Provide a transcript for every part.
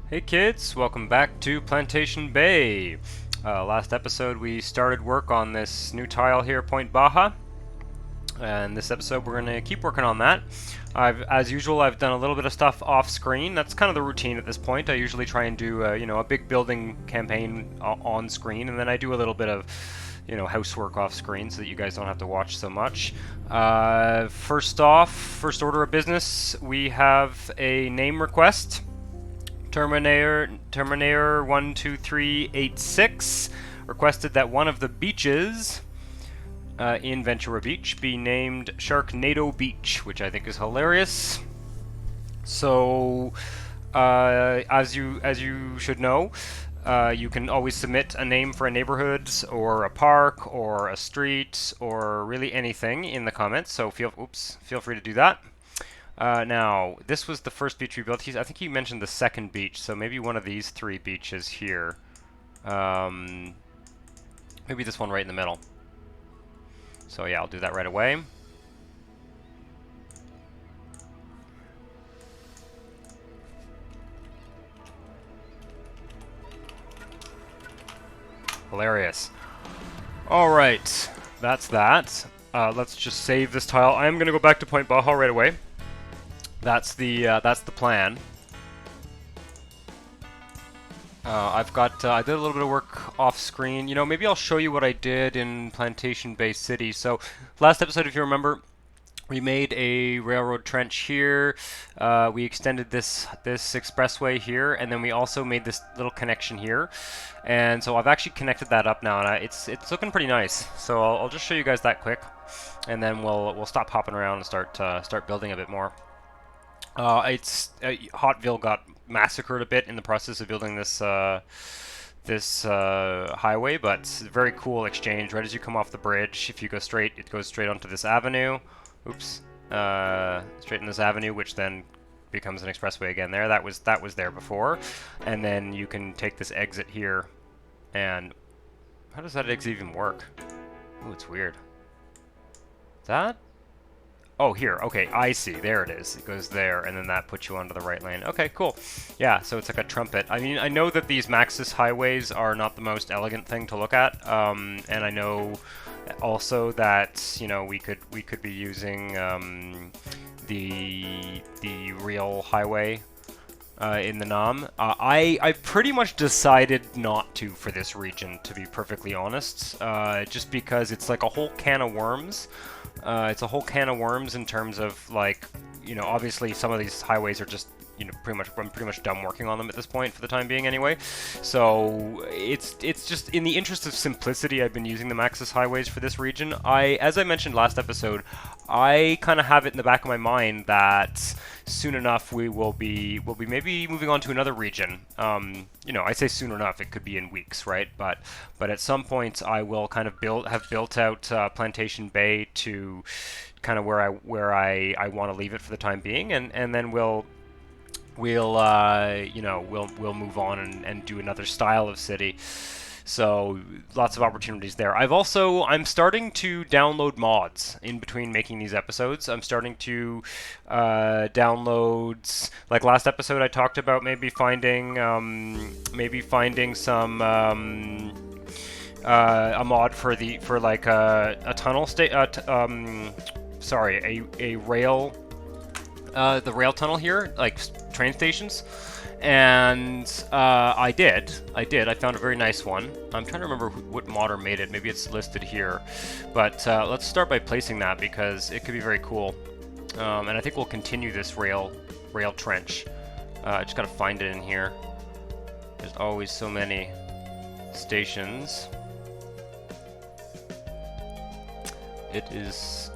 Hey kids, welcome back to Plantation Bay. Last episode we started work on this new tile here, Point Baja, and this episode we're going to keep working on that. As usual, I've done a little bit of stuff off screen. That's kind of the routine at this point. I usually try and do a big building campaign on screen, and then I do a little bit of housework off screen so that you guys don't have to watch so much. First order of business, we have a name request. Terminator 12386 requested that one of the beaches in Ventura Beach be named Sharknado Beach, which I think is hilarious. So, as you should know, you can always submit a name for a neighborhood or a park or a street or really anything in the comments. So feel free to do that. Now, this was the first beach we built. I think he mentioned the second beach, so maybe one of these three beaches here. Maybe this one right in the middle. So yeah, I'll do that right away. Hilarious. Alright, that's that. Let's just save this tile. I am going to go back to Point Baja right away. That's the plan. I did a little bit of work off screen. Maybe I'll show you what I did in Plantation Bay City. So, last episode, if you remember, we made a railroad trench here. We extended this expressway here, and then we also made this little connection here. And so I've actually connected that up now, and it's looking pretty nice. So I'll just show you guys that quick, and then we'll stop hopping around and start building a bit more. Hotville got massacred a bit in the process of building this highway, but it's a very cool exchange. Right as you come off the bridge, if you go straight, it goes straight onto this avenue. Oops, straight in this avenue, which then becomes an expressway again. That was there before, and then you can take this exit here. And how does that exit even work? Ooh, it's weird. That. Oh, here. Okay, I see. There it is. It goes there, and then that puts you onto the right lane. Okay, cool. Yeah, so it's like a trumpet. I mean, I know that these Maxis highways are not the most elegant thing to look at, and I know also that we could be using the real highway in the NAM. I pretty much decided not to for this region, to be perfectly honest, just because it's like a whole can of worms. It's a whole can of worms in terms of, like, obviously some of these highways are just, I'm pretty much done working on them at this point for the time being anyway. So it's just in the interest of simplicity, I've been using the Maxis highways for this region. As I mentioned last episode, I kind of have it in the back of my mind that soon enough we will be maybe moving on to another region. I say soon enough, it could be in weeks, right? But at some point I will kind of have built out Plantation Bay to kind of where I want to leave it for the time being, and then we'll move on and do another style of city. So lots of opportunities there. I'm starting to download mods in between making these episodes. I'm starting to download, like last episode I talked about maybe finding some a mod for a tunnel a rail the rail tunnel here, like train stations. And I did. I found a very nice one. I'm trying to remember what modder made it. Maybe it's listed here. But let's start by placing that because it could be very cool. And I think we'll continue this rail trench. I just gotta find it in here. There's always so many stations. It is...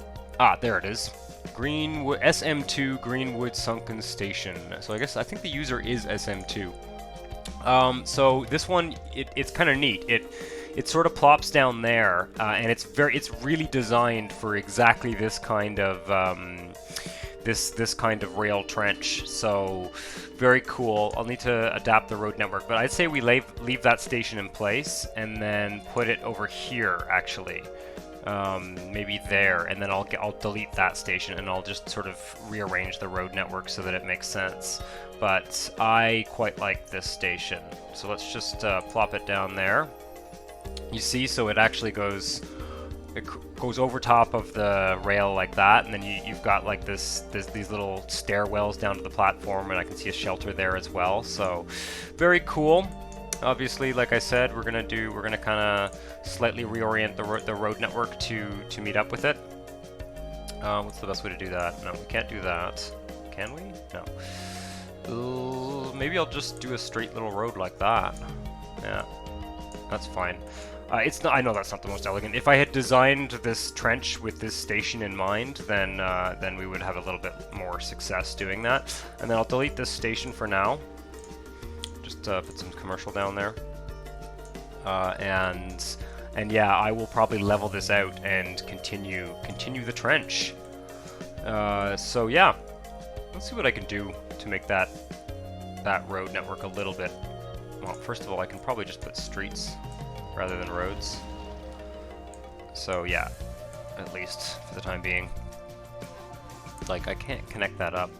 there it is. Greenwood SM2 Greenwood Sunken Station. So I think the user is SM2. So this one, it's kind of neat. It sort of plops down there, and it's really designed for exactly this kind of this kind of rail trench. So very cool. I'll need to adapt the road network, but I'd say we leave that station in place and then put it over here actually. maybe there, and then I'll delete that station, and I'll just sort of rearrange the road network so that it makes sense. But I quite like this station, so let's just plop it down there. You see, so it actually goes over top of the rail like that, and then you've got like these little stairwells down to the platform, and I can see a shelter there as well. So very cool. Obviously, like I said, we're gonna kind of slightly reorient the road network to meet up with it. What's the best way to do that? No, we can't do that. Can we? No. Maybe I'll just do a straight little road like that. Yeah, that's fine. It's not. I know that's not the most elegant. If I had designed this trench with this station in mind, then we would have a little bit more success doing that. And then I'll delete this station for now. Just put some commercial down there. And yeah, I will probably level this out and continue the trench. So yeah, let's see what I can do to make that road network a little bit. Well, first of all, I can probably just put streets rather than roads. So yeah, at least for the time being. Like, I can't connect that up.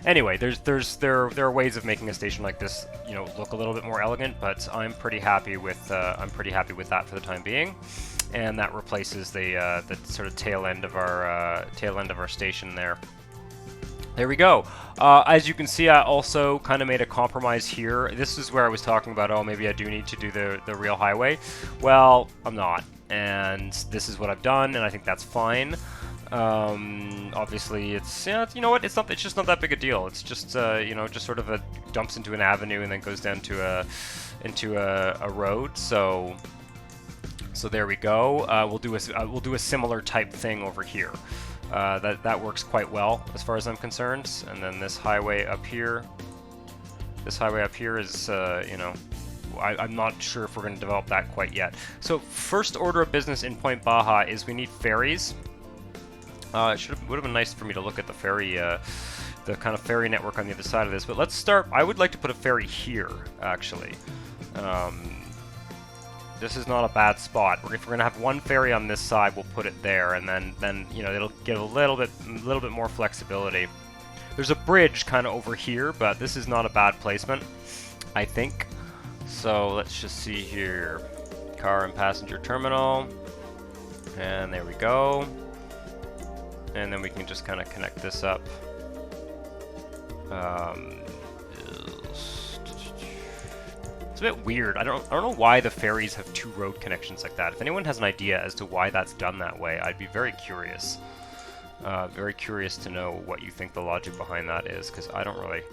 Anyway, there are ways of making a station like this, you know, look a little bit more elegant, but I'm pretty happy with that for the time being, and that replaces the sort of tail end of our station there. There we go. As you can see, I also kind of made a compromise here. This is where I was talking about, oh, maybe I do need to do the real highway. Well, I'm not, and this is what I've done, and I think that's fine. Obviously, it's, yeah, you know what? It's just not that big a deal. It's just you know, just sort of dumps into an avenue and then goes down to a road. So there we go. We'll do a similar type thing over here. That works quite well as far as I'm concerned. And then this highway up here. This highway up here is, you know, I'm not sure if we're going to develop that quite yet. So first order of business in Point Baja is we need ferries. It would have been nice for me to look at the ferry, the kind of ferry network on the other side of this. But let's start. I would like to put a ferry here, actually. This is not a bad spot. If we're gonna have one ferry on this side, we'll put it there, and then you know, it'll give a little bit more flexibility. There's a bridge kind of over here, but this is not a bad placement, I think. So let's just see here, car and passenger terminal, and there we go. And then we can just kind of connect this up. It's a bit weird. I don't know why the ferries have two road connections like that. If anyone has an idea as to why that's done that way, I'd be very curious. Very curious to know what you think the logic behind that is, because I don't really...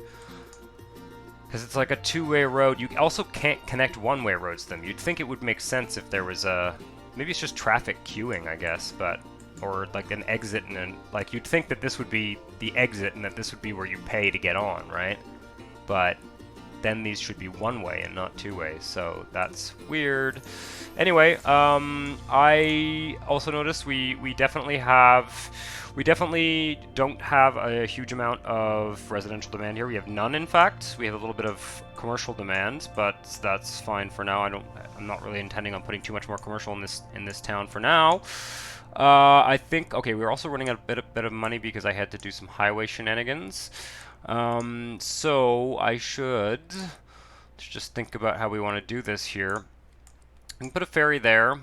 Because it's like a two-way road. You also can't connect one-way roads to them. You'd think it would make sense if there was a... Maybe it's just traffic queuing, I guess, but... Or like an exit, and like you'd think that this would be the exit and that this would be where you pay to get on, right? But then these should be one way and not two ways, so that's weird. Anyway, I also noticed we definitely don't have a huge amount of residential demand here. We have none, in fact. We have a little bit of commercial demand, but that's fine for now. I'm not really intending on putting too much more commercial in this town for now. I think, okay, we're also running out a bit of money because I had to do some highway shenanigans. So I should just think about how we want to do this here. We can put a ferry there,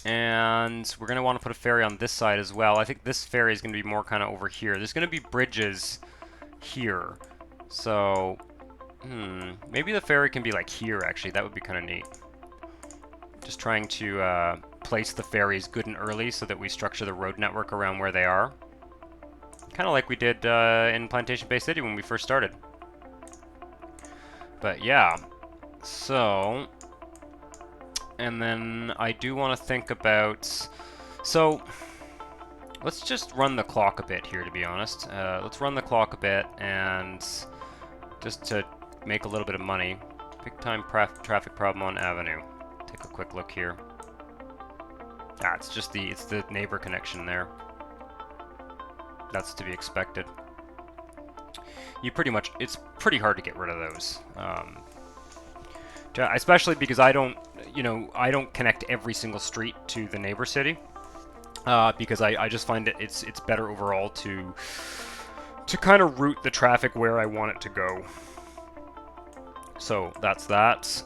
and we're going to want to put a ferry on this side as well. I think this ferry is going to be more kind of over here. There's going to be bridges here. So, maybe the ferry can be like here, actually. That would be kind of neat. Just trying to place the ferries good and early so that we structure the road network around where they are. Kind of like we did in Plantation Bay City when we first started. But yeah, so... And then I do want to think about... So, let's just run the clock a bit here, to be honest. Let's run the clock a bit, and just to make a little bit of money. Big time traffic problem on Avenue. Take a quick look here. Ah, it's the neighbor connection there. That's to be expected. It's pretty hard to get rid of those. Especially because I don't connect every single street to the neighbor city. because I just find it's better overall to kind of route the traffic where I want it to go. So that's that.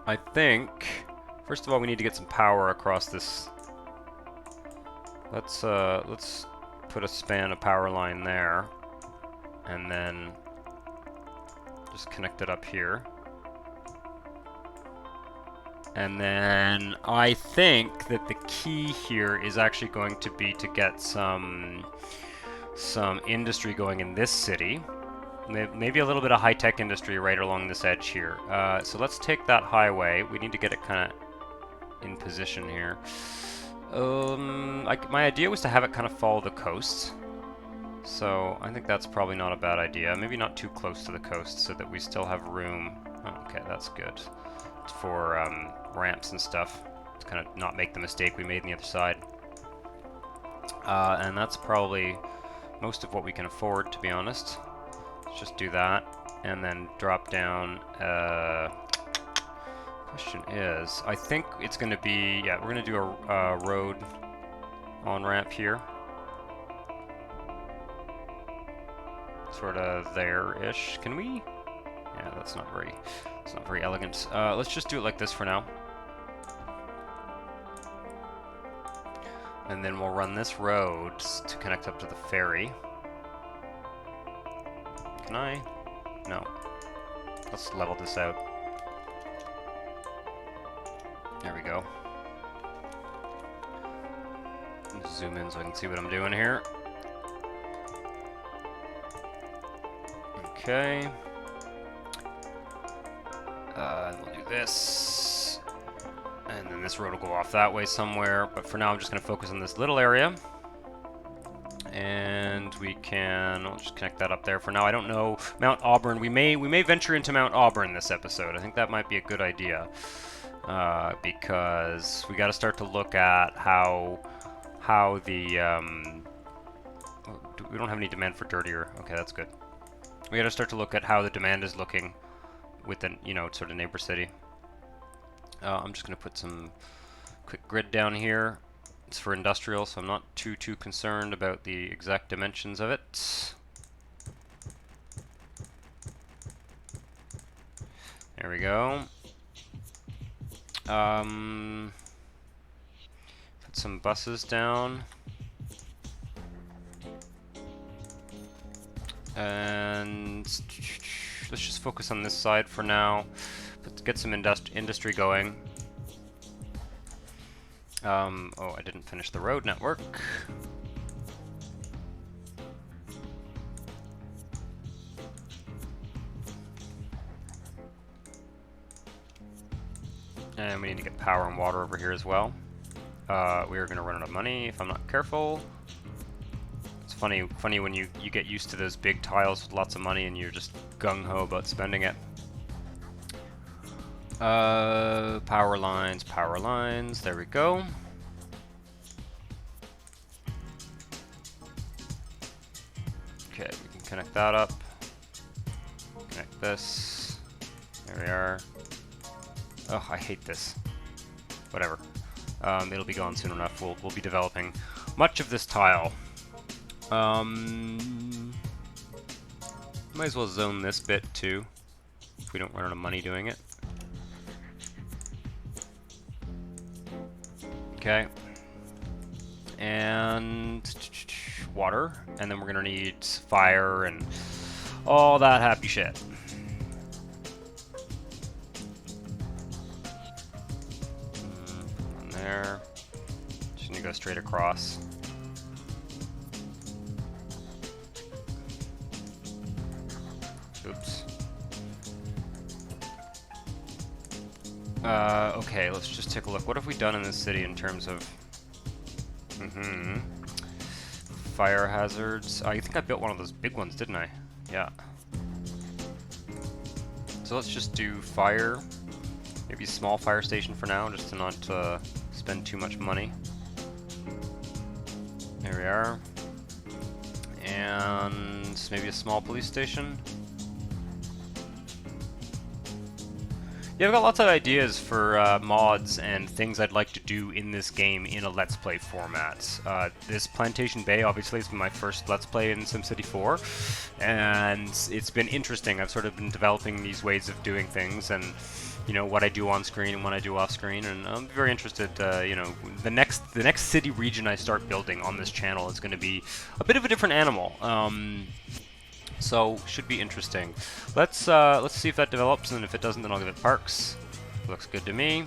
I think first of all we need to get some power across this. Let's put a span of power line there, and then just connect it up here. And then I think that the key here is actually going to be to get some industry going in this city. Maybe a little bit of high-tech industry right along this edge here. So let's take that highway. We need to get it kind of in position here. My idea was to have it kind of follow the coast. So I think that's probably not a bad idea. Maybe not too close to the coast so that we still have room. Oh, okay, that's good. For ramps and stuff, to kind of not make the mistake we made on the other side. And that's probably most of what we can afford, to be honest. Let's just do that, and then drop down. Question is, I think it's going to be, yeah, we're going to do a road on-ramp here. Sort of there-ish. Can we? Yeah, that's not very elegant. Let's just do it like this for now. And then we'll run this road to connect up to the ferry. Can I? No. Let's level this out. There we go. Zoom in so I can see what I'm doing here. Okay. And we'll do this. And then this road will go off that way somewhere. But for now, I'm just going to focus on this little area. And we'll just connect that up there for now. I don't know. Mount Auburn. We may venture into Mount Auburn this episode. I think that might be a good idea. Because we got to start to look at how the... we don't have any demand for dirtier. Okay, that's good. We got to start to look at how the demand is looking with the, sort of neighbor city. I'm just going to put some quick grid down here. It's for industrial, so I'm not too concerned about the exact dimensions of it. There we go. Put some buses down. And let's just focus on this side for now. Let's get some industry going. Oh, I didn't finish the road network. And we need to get power and water over here as well. We are going to run out of money if I'm not careful. It's funny when you get used to those big tiles with lots of money and you're just gung-ho about spending it. Power lines, there we go. Okay, we can connect that up. Connect this. There we are. Oh, I hate this. Whatever. It'll be gone soon enough. We'll be developing much of this tile. Might as well zone this bit too, if we don't run out of money doing it. Okay. And water, and then we're gonna need fire and all that happy shit. One there. Just gonna go straight across. Oops. Okay, let's just take a look. What have we done in this city in terms of... fire hazards? I think I built one of those big ones, didn't I? Yeah. So let's just do fire. Maybe a small fire station for now, just to not spend too much money. There we are. And maybe a small police station. Yeah, I've got lots of ideas for mods and things I'd like to do in this game in a Let's Play format. This Plantation Bay obviously has been my first Let's Play in SimCity 4, and it's been interesting. I've sort of been developing these ways of doing things, and you know, what I do on screen and what I do off screen, and I'm very interested, you know, the next city region I start building on this channel is going to be a bit of a different animal. So should be interesting. Let's see if that develops, and if it doesn't, then I'll give it parks. Looks good to me.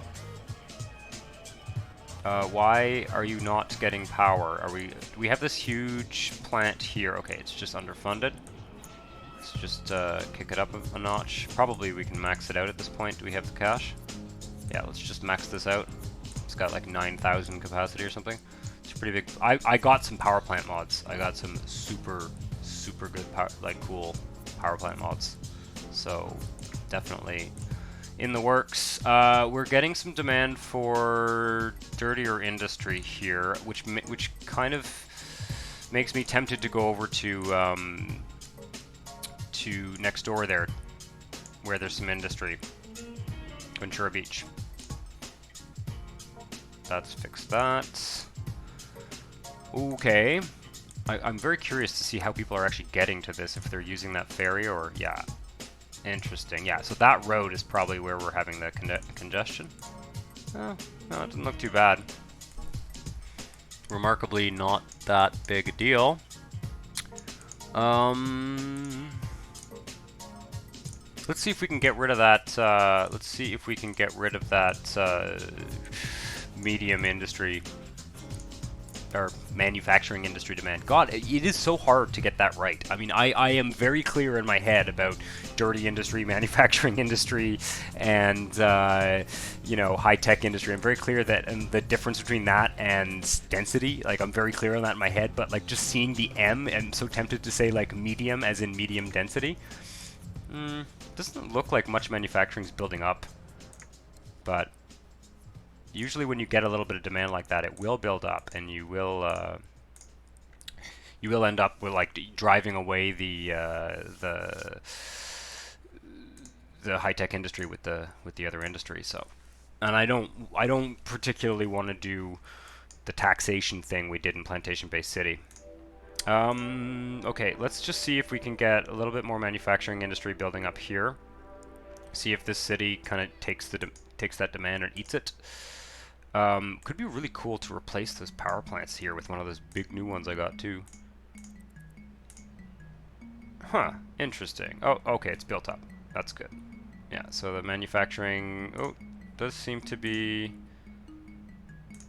Why are you not getting power? Do we have this huge plant here? Okay, it's just underfunded. Let's just kick it up a notch. Probably we can max it out at this point. Do we have the cash? Yeah, let's just max this out. It's got like 9,000 capacity or something. It's pretty big. I got some power plant mods. I got some super good cool power plant mods, so definitely in the works. We're getting some demand for dirtier industry here, which kind of makes me tempted to go over to next door there, where there's some industry. Ventura Beach. Let's fix that. Okay. I'm very curious to see how people are actually getting to this, if they're using that ferry or... yeah. Interesting. Yeah, so that road is probably where we're having the congestion. Oh, no, it doesn't look too bad. Remarkably not that big a deal. Let's see if we can get rid of that, let's see if we can get rid of that, medium industry or manufacturing industry demand. God, it is so hard to get that right. I mean, I am very clear in my head about dirty industry, manufacturing industry, and you know, high-tech industry. I'm very clear that, and the difference between that and density, like I'm very clear on that in my head, but like just seeing the M, I'm so tempted to say like medium as in medium density. Doesn't look like much manufacturing's building up, but usually when you get a little bit of demand like that, it will build up, and you will end up with like driving away the high-tech industry with the other industry. So, and I don't particularly want to do the taxation thing we did in Plantation Bay City. Okay, let's just see if we can get a little bit more manufacturing industry building up here. See if this city kind of takes that demand and eats it. Could be really cool to replace those power plants here with one of those big new ones I got too. Huh, interesting. Oh, okay, it's built up. That's good. Yeah, so the manufacturing, oh, does seem to be,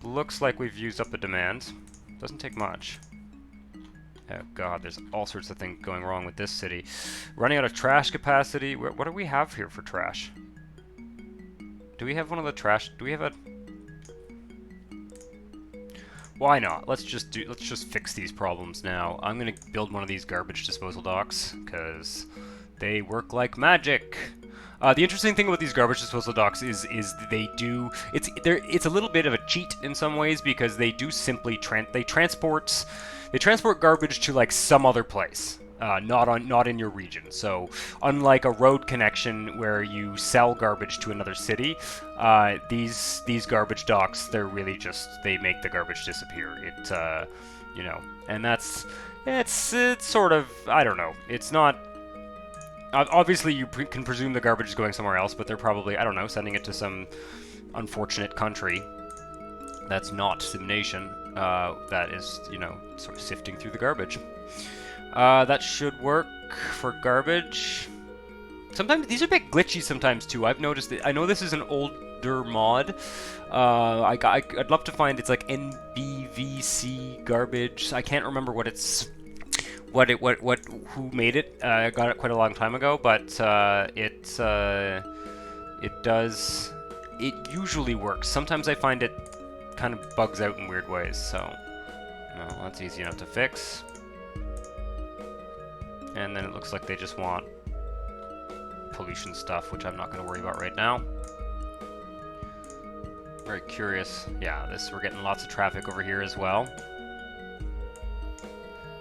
looks like we've used up the demand. Doesn't take much. Oh god, there's all sorts of things going wrong with this city. Running out of trash capacity. What do we have here for trash? Do we have one of the trash? Do we have a... Why not? Let's just fix these problems now. I'm gonna build one of these garbage disposal docks, because they work like magic. The interesting thing about these garbage disposal docks is they do... It's a little bit of a cheat in some ways, because they do simply transport garbage to like some other place, not in your region. So unlike a road connection where you sell garbage to another city, these garbage docks, they're really just, they make the garbage disappear. It you know, and it's sort of, I don't know, it's not, obviously you can presume the garbage is going somewhere else, but they're probably, I don't know, sending it to some unfortunate country that's not SimNation, that is, you know, sort of sifting through the garbage. That should work for garbage. Sometimes these are a bit glitchy sometimes too. I've noticed it. I know this is an older mod. I'd love to find, it's like NBVC garbage. I can't remember what it's, who made it. I got it quite a long time ago, but it usually works. Sometimes I find it kind of bugs out in weird ways, so no, that's easy enough to fix. And then it looks like they just want pollution stuff, which I'm not going to worry about right now. Very curious. Yeah, we're getting lots of traffic over here as well.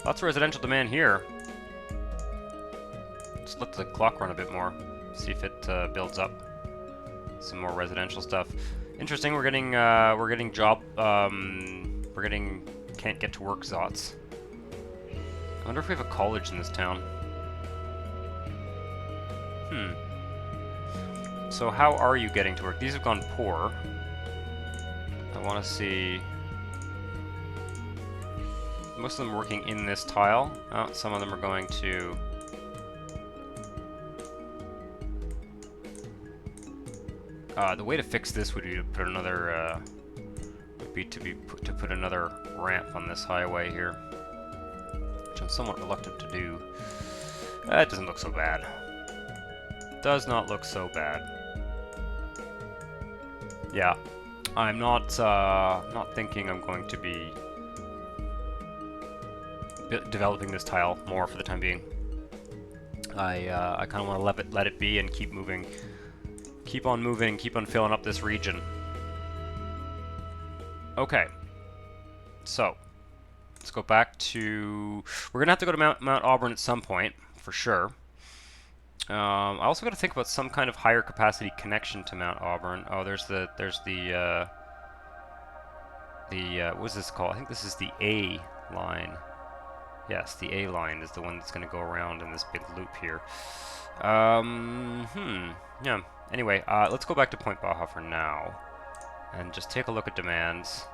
Lots of residential demand here. Just let the clock run a bit more, see if it builds up. some more residential stuff. Interesting. We're getting job. We're getting can't get to work zots. I wonder if we have a college in this town. So how are you getting to work? These have gone poor. I want to see. Most of them working in this tile. Oh, some of them are going to. The way to fix this would be to put another. To put another ramp on this highway here, which I'm somewhat reluctant to do. It doesn't look so bad. Does not look so bad. Yeah, I'm not thinking I'm going to be developing this tile more for the time being. I kind of want to let it be and keep moving, keep on moving, keep on filling up this region. Okay, so let's go back to. We're gonna have to go to Mount Auburn at some point for sure. I also got to think about some kind of higher capacity connection to Mount Auburn. Oh, there's the what is this called? I think this is the A line. Yes, the A line is the one that's going to go around in this big loop here. Yeah. Anyway, let's go back to Point Baja for now, and just take a look at demands.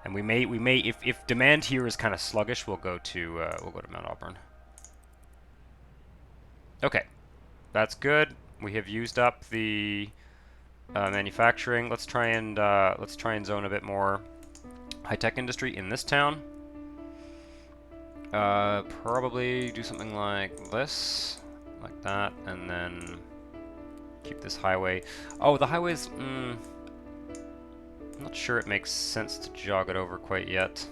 And we may, if demand here is kind of sluggish, we'll go to Mount Auburn. Okay. That's good. We have used up the manufacturing. Let's try and zone a bit more high-tech industry in this town. Probably do something like this, like that, and then keep this highway. Oh, the highway's. I'm not sure it makes sense to jog it over quite yet.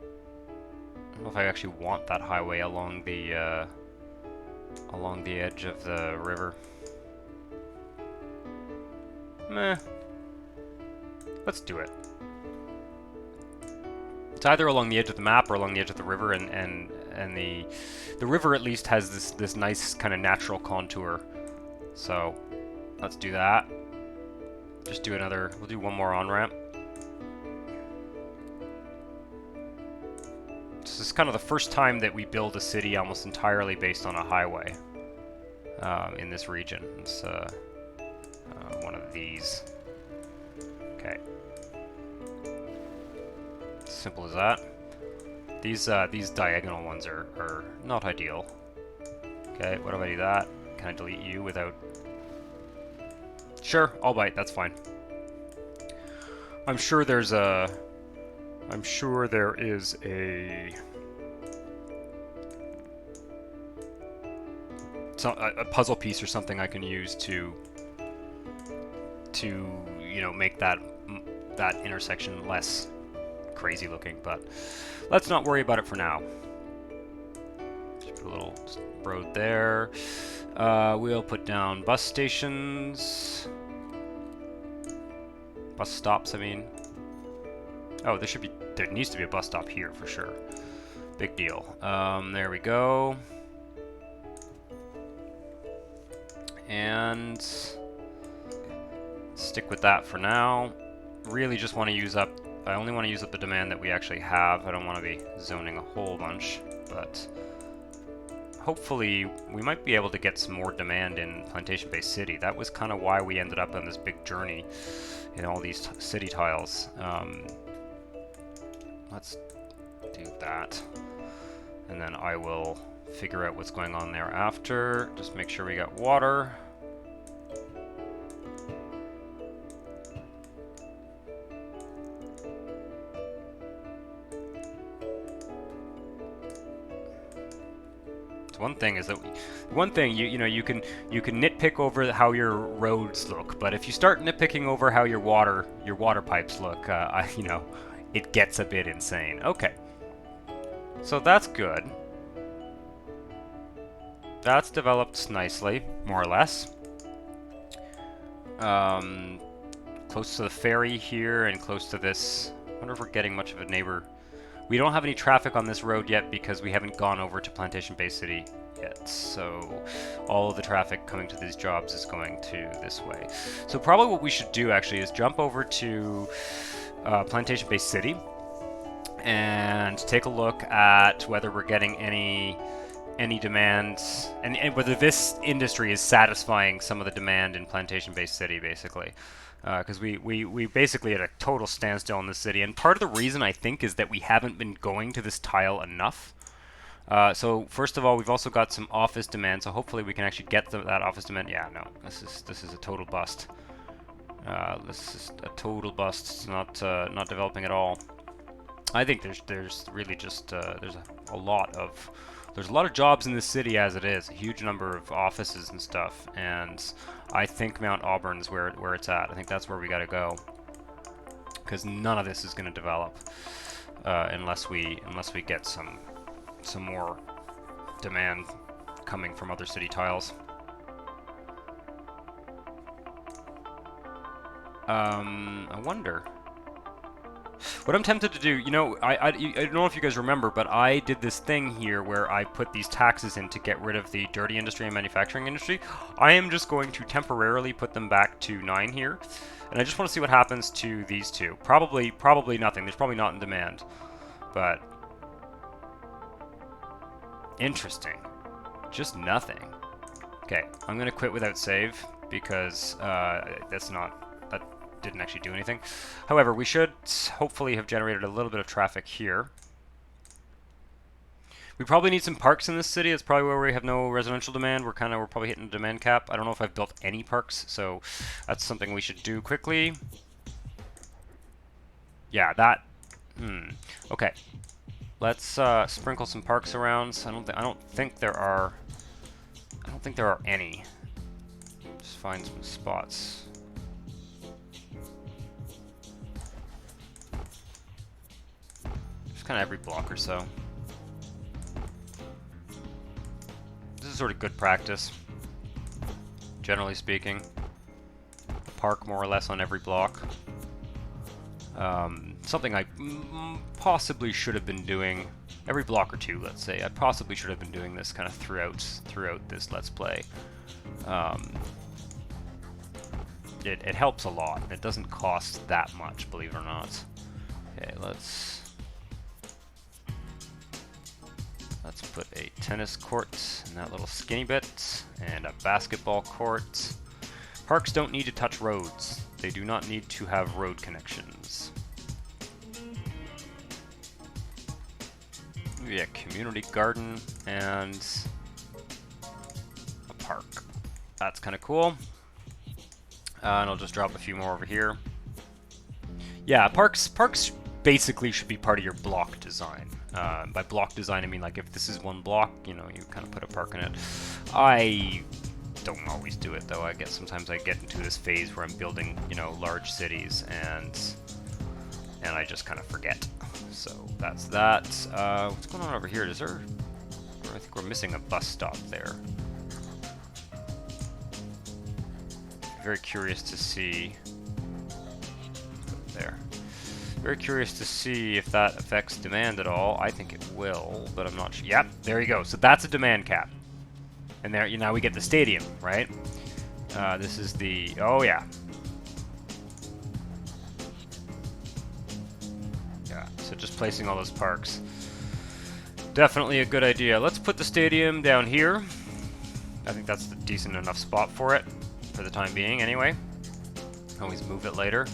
I don't know if I actually want that highway along the edge of the river. Meh. Let's do it. It's either along the edge of the map or along the edge of the river, and the river at least has this nice kind of natural contour. So let's do that. Just do another. We'll do one more on-ramp. This is kind of the first time that we build a city almost entirely based on a highway in this region. It's one of these. Okay. Simple as that. These diagonal ones are not ideal. Okay, what if I do that? Can I delete you without... Sure, I'll bite, that's fine. I'm sure there is a puzzle piece or something I can use to make that intersection less crazy looking, but let's not worry about it for now. Just put a little road there. We'll put down bus stations. Bus stops, I mean. Oh, there needs to be a bus stop here for sure. Big deal. There we go. And stick with that for now. Really just want to use up, I only want to use up the demand that we actually have. I don't want to be zoning a whole bunch, but hopefully we might be able to get some more demand in Plantation Bay City. That was kind of why we ended up on this big journey in all these city tiles. Let's do that, and then I will figure out what's going on there after. Just make sure we got water. One thing is that you can nitpick over how your roads look, but if you start nitpicking over how your water pipes look, it gets a bit insane. Okay, so that's good. That's developed nicely, more or less. Close to the ferry here and close to this. I wonder if we're getting much of a neighbor. We don't have any traffic on this road yet because we haven't gone over to Plantation Bay City yet. So all of the traffic coming to these jobs is going to this way. So probably what we should do actually is jump over to Plantation Bay City and take a look at whether we're getting any demands and whether this industry is satisfying some of the demand in Plantation Bay City, basically. Because we basically at a total standstill in the city, and part of the reason I think is that we haven't been going to this tile enough. So first of all, we've also got some office demand, so hopefully we can actually get that office demand. Yeah, no, this is a total bust. This is a total bust. It's not developing at all. I think there's really just there's a lot of jobs in this city as it is, a huge number of offices and stuff, and I think Mount Auburn's where it's at. I think that's where we got to go, because none of this is going to develop unless we get some more demand coming from other city tiles. I wonder. What I'm tempted to do, you know, I don't know if you guys remember, but I did this thing here where I put these taxes in to get rid of the dirty industry and manufacturing industry. I am just going to temporarily put them back to 9 here, and I just want to see what happens to these two. Probably nothing. There's probably not in demand, but interesting. Just nothing. Okay, I'm gonna quit without save because that didn't actually do anything. However, we should hopefully have generated a little bit of traffic here. We probably need some parks in this city. It's probably where we have no residential demand. We're probably hitting a demand cap. I don't know if I've built any parks, so that's something we should do quickly. Yeah, that. Okay. Let's sprinkle some parks around. I don't think there are any. Just find some spots. Kind of every block or so. This is sort of good practice, generally speaking. A park more or less on every block. Something I possibly should have been doing every block or two, let's say. I possibly should have been doing this kind of throughout this Let's Play. It helps a lot. It doesn't cost that much, believe it or not. Okay, let's put a tennis court in that little skinny bit, and a basketball court. Parks don't need to touch roads. They do not need to have road connections. Maybe a community garden and a park. That's kind of cool. And I'll just drop a few more over here. Yeah, parks basically should be part of your block design. By block design, I mean like if this is one block, you know, you kind of put a park in it. I don't always do it though. Sometimes I get into this phase where I'm building, you know, large cities, and I just kind of forget. So that's that. What's going on over here? I think we're missing a bus stop there. Very curious to see. There. Very curious to see if that affects demand at all. I think it will, but I'm not sure. Yep, there you go. So that's a demand cap. And there, now we get the stadium, right? This is the, oh yeah. Yeah, so just placing all those parks. Definitely a good idea. Let's put the stadium down here. I think that's a decent enough spot for it, for the time being anyway. Always move it later.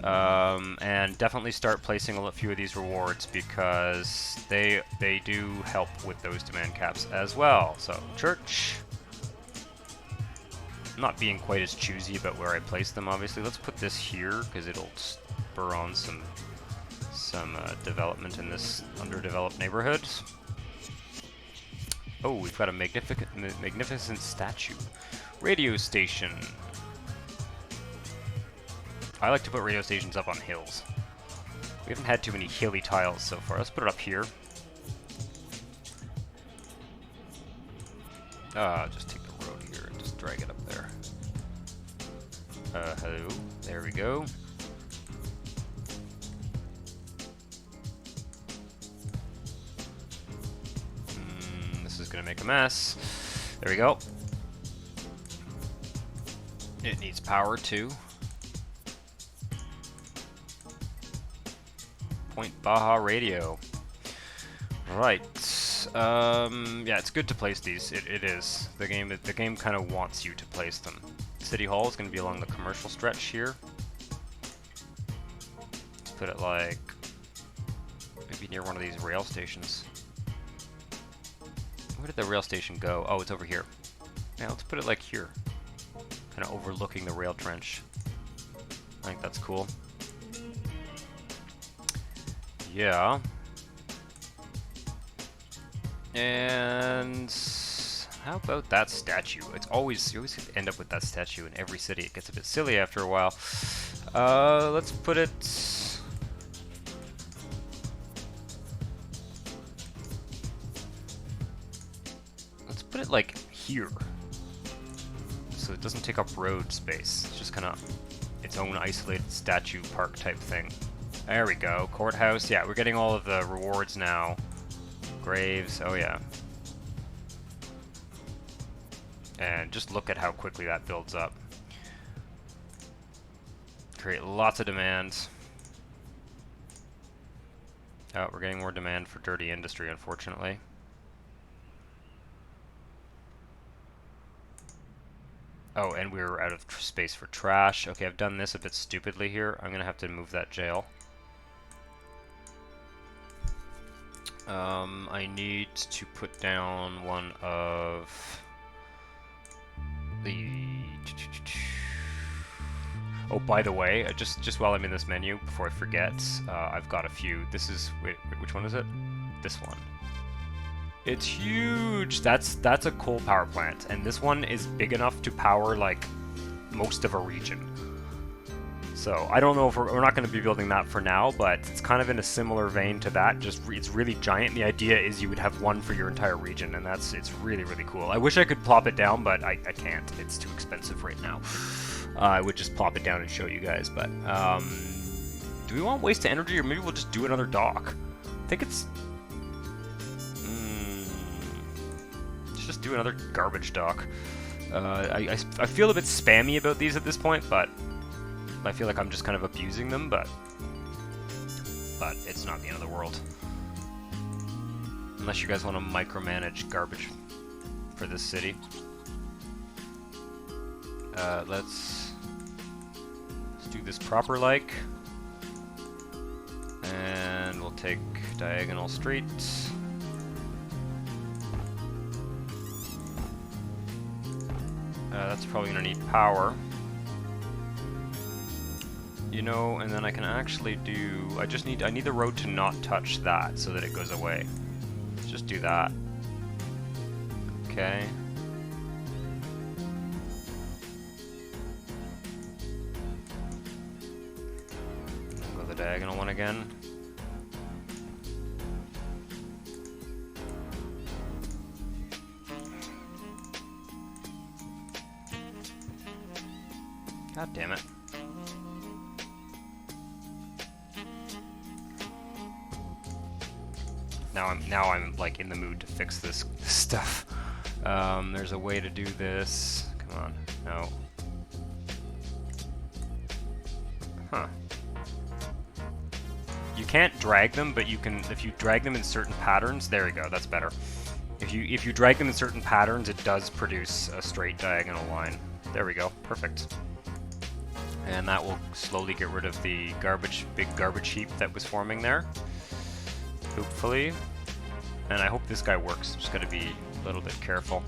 And definitely start placing a few of these rewards, because they do help with those demand caps as well. So church, I'm not being quite as choosy about where I place them, obviously. Let's put this here because it'll spur on some development in this underdeveloped neighborhood. Oh, we've got a magnificent statue. Radio station. I like to put radio stations up on hills. We haven't had too many hilly tiles so far. Let's put it up here. Just take the road here and just drag it up there. Hello. There we go. This is gonna make a mess. There we go. It needs power too. Point Baja Radio. Right. Yeah, it's good to place these. It is. The game kind of wants you to place them. City Hall is going to be along the commercial stretch here. Let's put it like maybe near one of these rail stations. Where did the rail station go? Oh, it's over here. Yeah, let's put it like here. Kind of overlooking the rail trench. I think that's cool. Yeah. And how about that statue? It's always, you always end up with that statue in every city. It gets a bit silly after a while. Let's put it. Let's put it like here, so it doesn't take up road space. It's just kind of its own isolated statue park type thing. There we go. Courthouse. Yeah, we're getting all of the rewards now. Graves. Oh yeah. And just look at how quickly that builds up. Create lots of demand. Oh, we're getting more demand for dirty industry, unfortunately. Oh, and we're out of space for trash. Okay, I've done this a bit stupidly here. I'm gonna have to move that jail. I need to put down one of the... Oh, by the way, just while I'm in this menu, before I forget, I've got a few. This is... Wait, which one is it? This one. It's huge! That's a coal power plant, and this one is big enough to power, like, most of a region. So, I don't know if we're not going to be building that for now, but it's kind of in a similar vein to that, just it's really giant. The idea is you would have one for your entire region, and it's really, really cool. I wish I could plop it down, but I can't. It's too expensive right now. I would just plop it down and show you guys, but, do we want waste energy, or maybe we'll just do another dock? I think it's... let's just do another garbage dock. I feel a bit spammy about these at this point, but I feel like I'm just kind of abusing them, but it's not the end of the world. Unless you guys want to micromanage garbage for this city. Let's do this proper like. And we'll take diagonal streets. That's probably going to need power. You know, and then I can actually do... I need the road to not touch that so that it goes away. Let's just do that. Okay. Go the diagonal one again. God damn it. Now I'm like in the mood to fix this stuff. There's a way to do this. Come on. No. Huh. You can't drag them, but you can, if you drag them in certain patterns, there we go, that's better. If you drag them in certain patterns, it does produce a straight diagonal line. There we go, perfect. And that will slowly get rid of the big garbage heap that was forming there. Hopefully. And I hope this guy works. Just gotta be a little bit careful.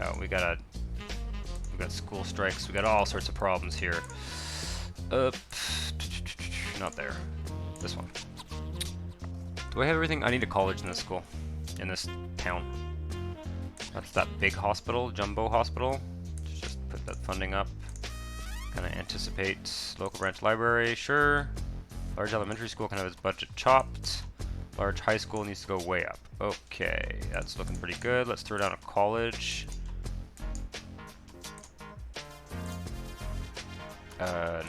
Oh, we got school strikes. We got all sorts of problems here. Not there. This one. Do I have everything? I need a college in this school. In this town. That's that big hospital, jumbo hospital. Just put that funding up. Kind of anticipate local branch library, sure. Large elementary school can have its budget chopped. Large high school needs to go way up. Okay, that's looking pretty good. Let's throw down a college. No.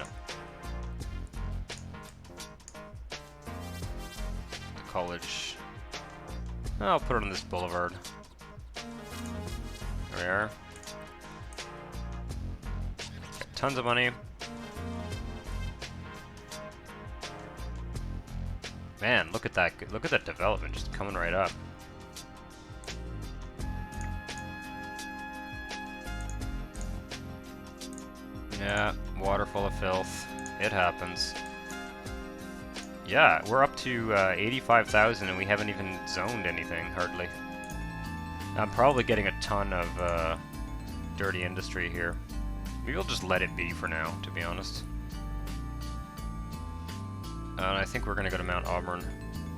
The college. I'll put it on this boulevard. There we are. tons of money. Man, look at that. Look at that development just coming right up. Yeah, water full of filth. It happens. Yeah, we're up to 85,000 and we haven't even zoned anything, hardly. I'm probably getting a ton of dirty industry here. Maybe we'll just let it be for now, to be honest. And I think we're going to go to Mount Auburn,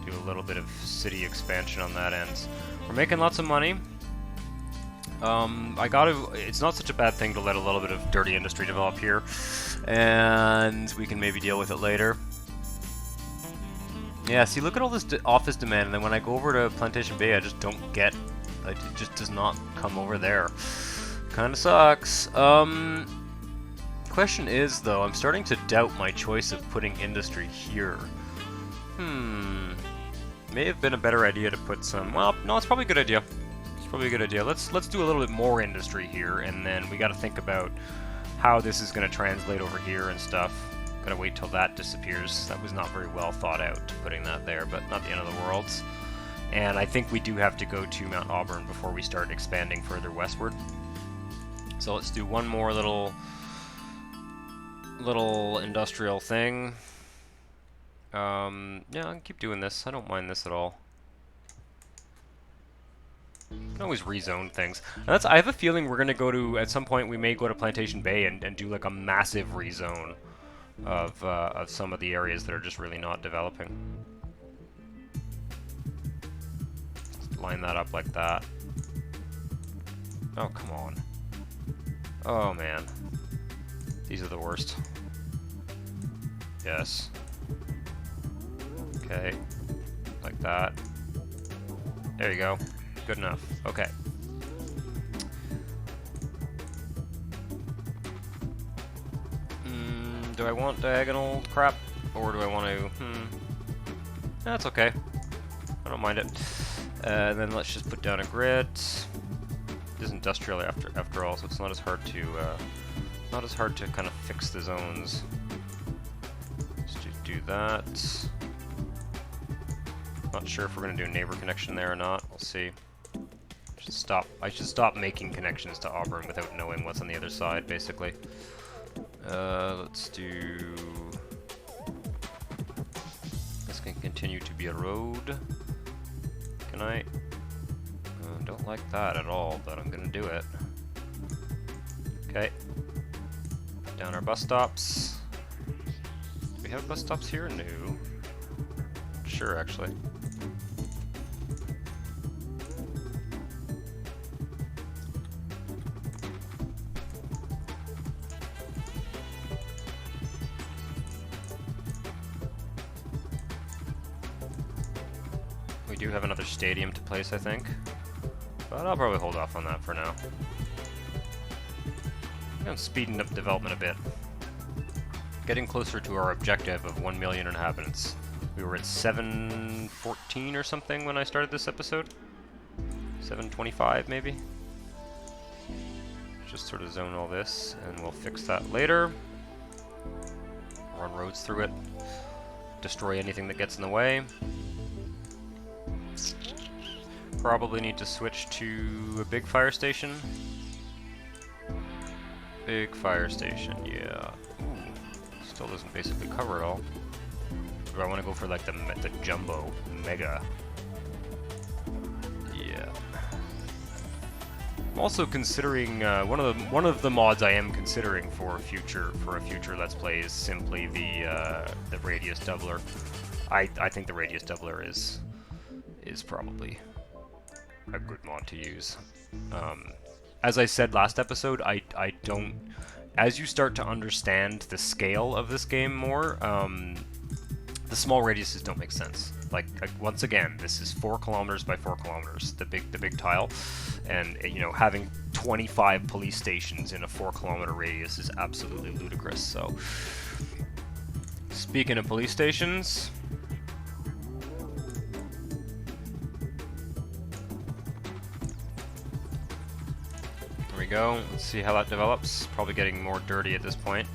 do a little bit of city expansion on that end. We're making lots of money. It's not such a bad thing to let a little bit of dirty industry develop here, and we can maybe deal with it later. Yeah, see, look at all this office demand, and then when I go over to Plantation Bay, I just don't get, it just does not come over there. Kinda sucks. Question is, though, I'm starting to doubt my choice of putting industry here. May have been a better idea to put some, well, no, it's probably a good idea. Probably a good idea. Let's do a little bit more industry here, and then we got to think about how this is going to translate over here and stuff. Gotta wait till that disappears. That was not very well thought out, putting that there, but not the end of the world. And I think we do have to go to Mount Auburn before we start expanding further westward. So let's do one more little industrial thing. Yeah, I can keep doing this. I don't mind this at all. You can always rezone things. And I have a feeling we're going to go to, at some point, we may go to Plantation Bay and do like a massive rezone of some of the areas that are just really not developing. Just line that up like that. Oh, come on. Oh, man. These are the worst. Yes. Okay. Like that. There you go. Good enough. Okay. Do I want diagonal crap? Or do I want to... That's okay. I don't mind it. Then let's just put down a grid. It is industrial after all, so it's not as hard to kind of fix the zones. Let's just do that. Not sure if we're going to do a neighbor connection there or not. We'll see. I should stop making connections to Auburn without knowing what's on the other side, basically. Let's do... This can continue to be a road. Can I? Don't like that at all, but I'm gonna do it. Okay. Down our bus stops. Do we have bus stops here? No. Sure, actually. We do have another stadium to place, I think. But I'll probably hold off on that for now. I'm speeding up development a bit. Getting closer to our objective of 1 million inhabitants. We were at 714 or something when I started this episode. 725 maybe. Just sort of zone all this, and we'll fix that later. Run roads through it. Destroy anything that gets in the way. Probably need to switch to a big fire station. Big fire station, yeah. Ooh, still doesn't basically cover it all. Do I want to go for like the jumbo mega? Yeah. I'm also considering one of the mods I am considering for a future Let's Play is simply the radius doubler. I think the radius doubler is probably a good mod to use. As I said last episode, I don't... As you start to understand the scale of this game more, the small radiuses don't make sense. Like once again, this is 4 kilometers by 4 kilometers, the big tile, and you know, having 25 police stations in a 4-kilometer radius is absolutely ludicrous. So, speaking of police stations. we go. Let's see how that develops. Probably getting more dirty at this point.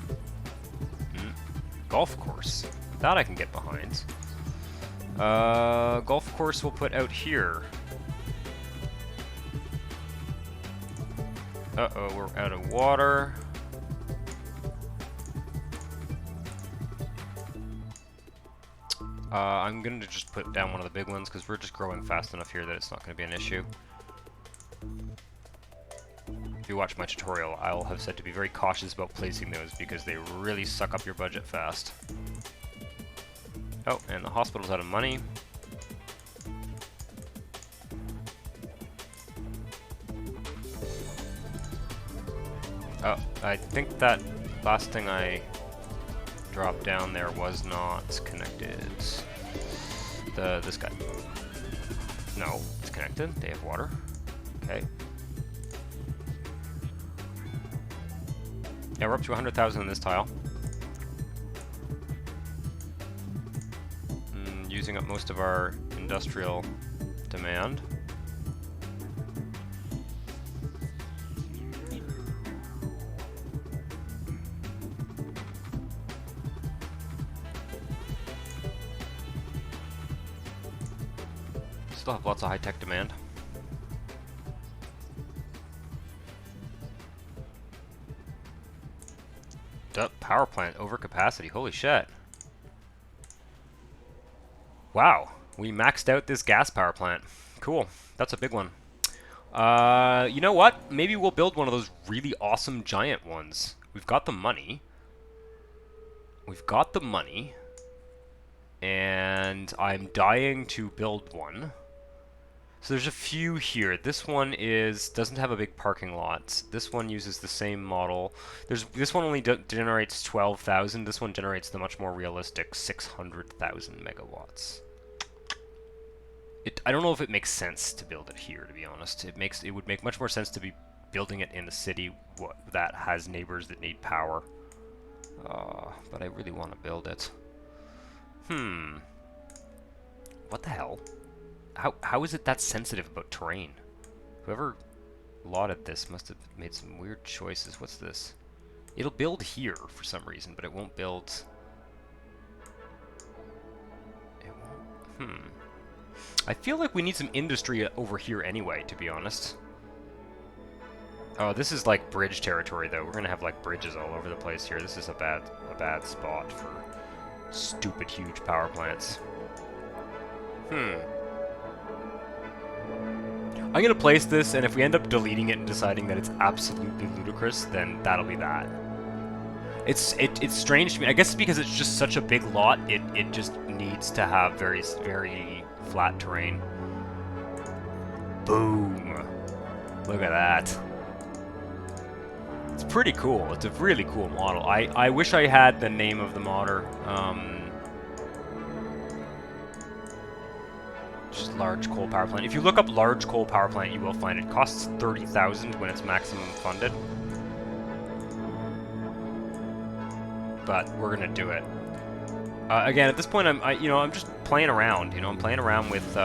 Golf course. That I can get behind. Golf course we'll put out here. Uh-oh, we're out of water. I'm going to just put down one of the big ones because we're just growing fast enough here that it's not going to be an issue. If you watch my tutorial, I'll have said to be very cautious about placing those because they really suck up your budget fast. Oh, and the hospital's out of money. Oh, I think that last thing I dropped down there was not connected. This guy. No, it's connected. They have water. Okay. Yeah, we're up to 100,000 in this tile. Using up most of our industrial demand. Still have lots of high-tech demand. Power plant over capacity. Holy shit. Wow. We maxed out this gas power plant. Cool. That's a big one. You know what? Maybe we'll build one of those really awesome giant ones. We've got the money. We've got the money. And I'm dying to build one. So there's a few here. This one doesn't have a big parking lot. This one uses the same model. This one only generates 12,000. This one generates the much more realistic 600,000 megawatts. I don't know if it makes sense to build it here, to be honest. It would make much more sense to be building it in a city that has neighbors that need power. But I really want to build it. What the hell? How is it that sensitive about terrain? Whoever lotted this must have made some weird choices. What's this? It'll build here for some reason, but it won't build... It won't... I feel like we need some industry over here anyway, to be honest. Oh, this is like bridge territory, though. We're gonna have like bridges all over the place here. This is a bad spot for stupid huge power plants. I'm gonna place this, and if we end up deleting it and deciding that it's absolutely ludicrous, then that'll be that. It's strange to me. I guess it's because it's just such a big lot. It just needs to have very flat terrain. Boom! Look at that. It's pretty cool. It's a really cool model. I wish I had the name of the modder. Just large coal power plant. If you look up large coal power plant, you will find it costs 30,000 when it's maximum funded. But we're gonna do it. Again, at this point, I'm just playing around. You know, I'm playing around with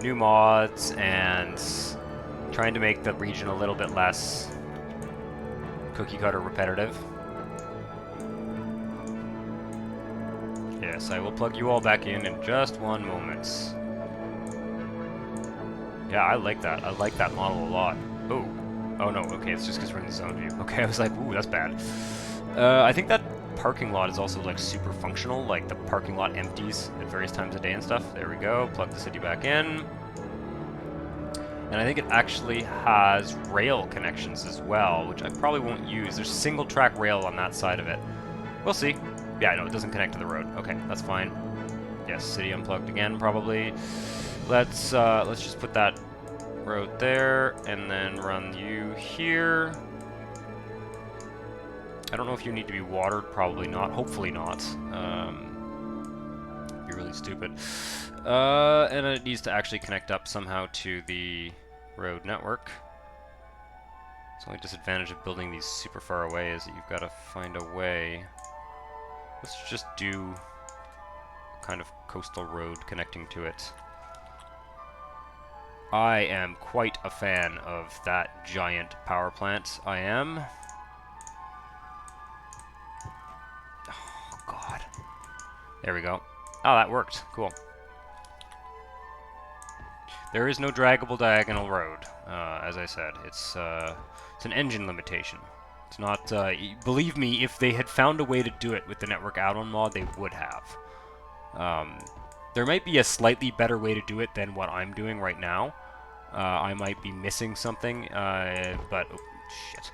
new mods and trying to make the region a little bit less cookie cutter repetitive. Yes, I will plug you all back in just one moment. Yeah, I like that. I like that model a lot. Oh. Oh no, okay, it's just because we're in the zone view. Okay, I was like, ooh, that's bad. I think that parking lot is also like super functional, like the parking lot empties at various times of day and stuff. There we go, plug the city back in. And I think it actually has rail connections as well, which I probably won't use. There's single track rail on that side of it. We'll see. Yeah, no, it doesn't connect to the road. Okay, that's fine. Yes, city unplugged again, probably. Let's just put that road there, and then run you here. I don't know if you need to be watered. Probably not. Hopefully not. It'd be really stupid. And it needs to actually connect up somehow to the road network. The only disadvantage of building these super far away is that you've got to find a way. Let's just do kind of coastal road connecting to it. I am quite a fan of that giant power plant. I am. Oh, God. There we go. Oh, that worked. Cool. There is no draggable diagonal road, as I said. It's an engine limitation. It's not, believe me, if they had found a way to do it with the network add-on mod, they would have. There might be a slightly better way to do it than what I'm doing right now. I might be missing something, but, oh, shit.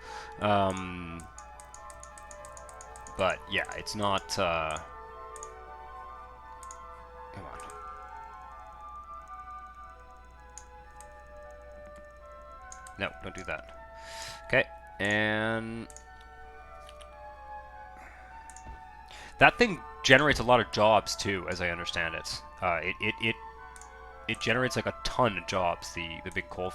But, yeah, it's not, come on. No, don't do that. Okay, and that thing generates a lot of jobs too, as I understand it. It generates like a ton of jobs. The big coal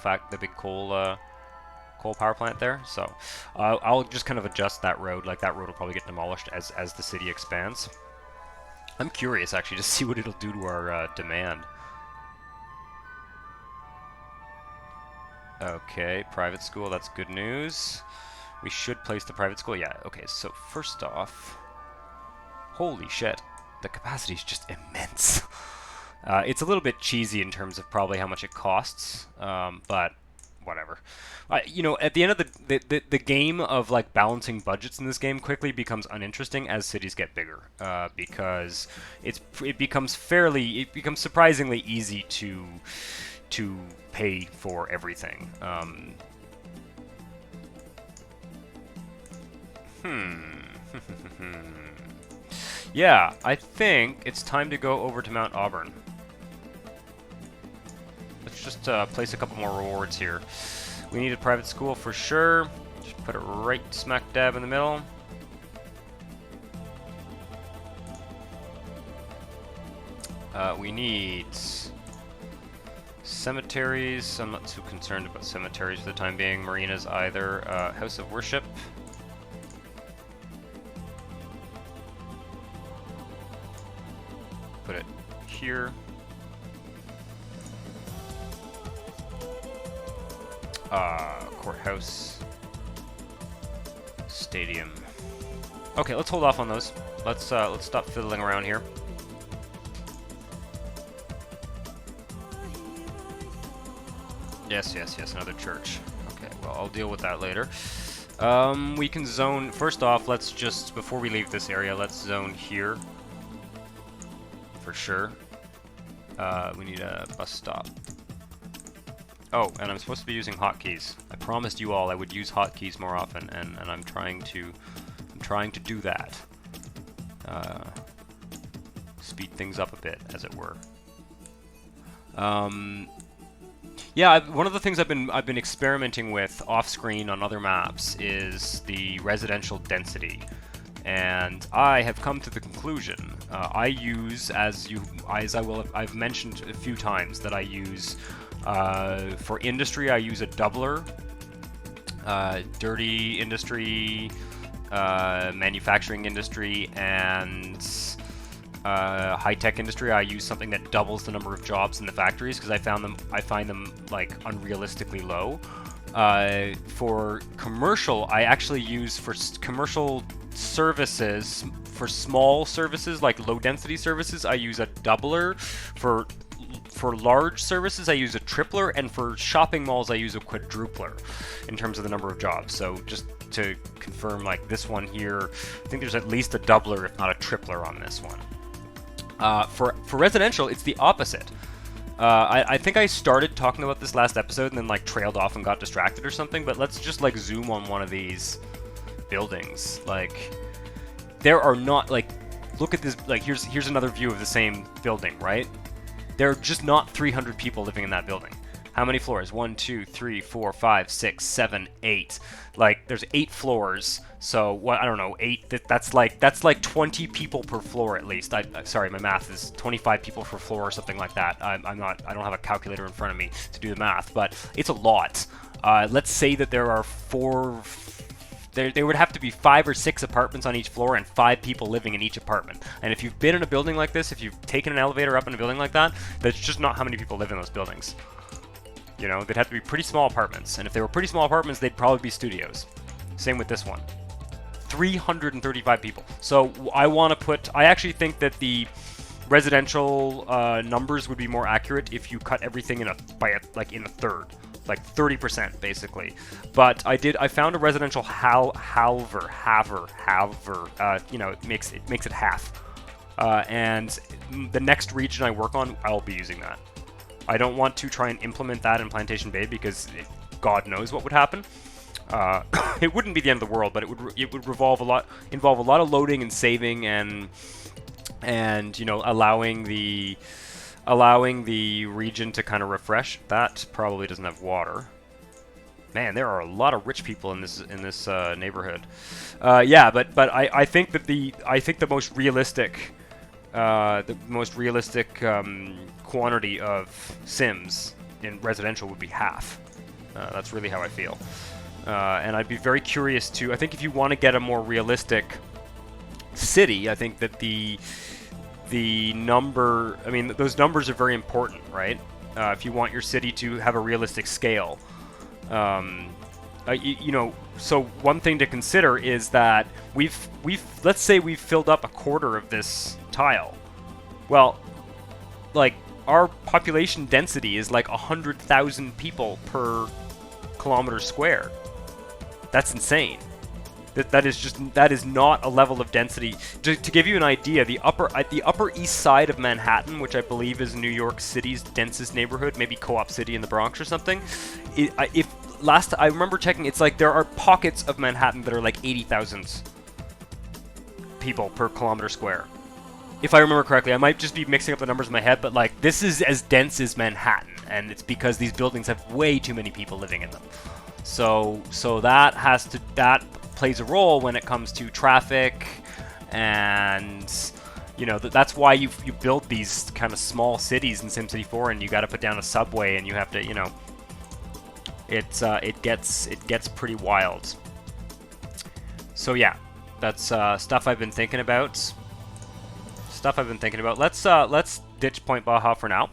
coal power plant there. So I'll just kind of adjust that road. Like that road will probably get demolished as the city expands. I'm curious actually to see what it'll do to our demand. Okay, private school, that's good news. We should place the private school. Yeah, okay, so first off, holy shit, the capacity is just immense. It's a little bit cheesy in terms of probably how much it costs, but whatever. You know, at the end of the game of like balancing budgets in this game quickly becomes uninteresting as cities get bigger, because it becomes surprisingly easy to pay for everything. Yeah, I think it's time to go over to Mount Auburn. Let's just place a couple more rewards here. We need a private school for sure. Just put it right smack dab in the middle. We need cemeteries. I'm not too concerned about cemeteries for the time being. Marinas either. House of Worship. Put it here. Courthouse. Stadium. Okay, let's hold off on those. Let's stop fiddling around here. Yes, another church. Okay, well, I'll deal with that later. We can zone... First off, let's just... Before we leave this area, let's zone here. For sure. We need a bus stop. Oh, and I'm supposed to be using hotkeys. I promised you all I would use hotkeys more often, and I'm trying to do that. Speed things up a bit, as it were. Yeah, one of the things I've been experimenting with off-screen on other maps is the residential density, and I have come to the conclusion. I use, I've mentioned a few times that I use for industry. I use a doubler, dirty industry, manufacturing industry, and high-tech industry. I use something that doubles the number of jobs in the factories because I find them like unrealistically low. For commercial, I actually use for commercial services, for small services like low-density services, I use a doubler. For large services, I use a tripler, and for shopping malls, I use a quadrupler in terms of the number of jobs. So just to confirm, like this one here, I think there's at least a doubler, if not a tripler, on this one. For residential, it's the opposite. I think I started talking about this last episode and then like trailed off and got distracted or something, but let's just like zoom on one of these buildings. Like, there are not, like, look at this, like here's another view of the same building, right? There are just not 300 people living in that building. How many floors? 1, 2, 3, 4, 5, 6, 7, 8. Like, there's 8 floors. So what? I don't know. 8. That's like 20 people per floor at least. Sorry, my math is 25 people per floor or something like that. I don't have a calculator in front of me to do the math, but it's a lot. Let's say that there are 4. There would have to be 5 or 6 apartments on each floor and 5 people living in each apartment. And if you've been in a building like this, if you've taken an elevator up in a building like that, that's just not how many people live in those buildings. You know, they'd have to be pretty small apartments, and if they were pretty small apartments, they'd probably be studios. Same with this one. 335 people. So I actually think that the residential numbers would be more accurate if you cut everything in a third, like 30% basically. But I found a residential halver. You know, it makes it half. And the next region I work on, I'll be using that. I don't want to try and implement that in Plantation Bay because God knows what would happen. It wouldn't be the end of the world, but it would involve a lot of loading and saving and you know, allowing the region to kind of refresh. That probably doesn't have water. Man, there are a lot of rich people in this neighborhood. Yeah, but I think that the most realistic quantity of Sims in residential would be half. That's really how I feel. And I'd be very curious to... I think if you want to get a more realistic city, I think that the number... I mean, those numbers are very important, right? If you want your city to have a realistic scale. You know, so one thing to consider is that let's say we've filled up a quarter of this tile. Well, like, our population density is like 100,000 people per kilometer square. That's insane. That is not a level of density. To give you an idea, the upper east side of Manhattan, which I believe is New York City's densest neighborhood, maybe Co-op City in the Bronx or something. I remember checking, it's like there are pockets of Manhattan that are like 80,000 people per kilometer square. If I remember correctly, I might just be mixing up the numbers in my head, but like this is as dense as Manhattan, and it's because these buildings have way too many people living in them. So that plays a role when it comes to traffic, and you know that's why you build these kind of small cities in SimCity 4, and you got to put down a subway, and you have to, you know, it gets pretty wild. So yeah, that's stuff I've been thinking about. Let's ditch Point Baja for now.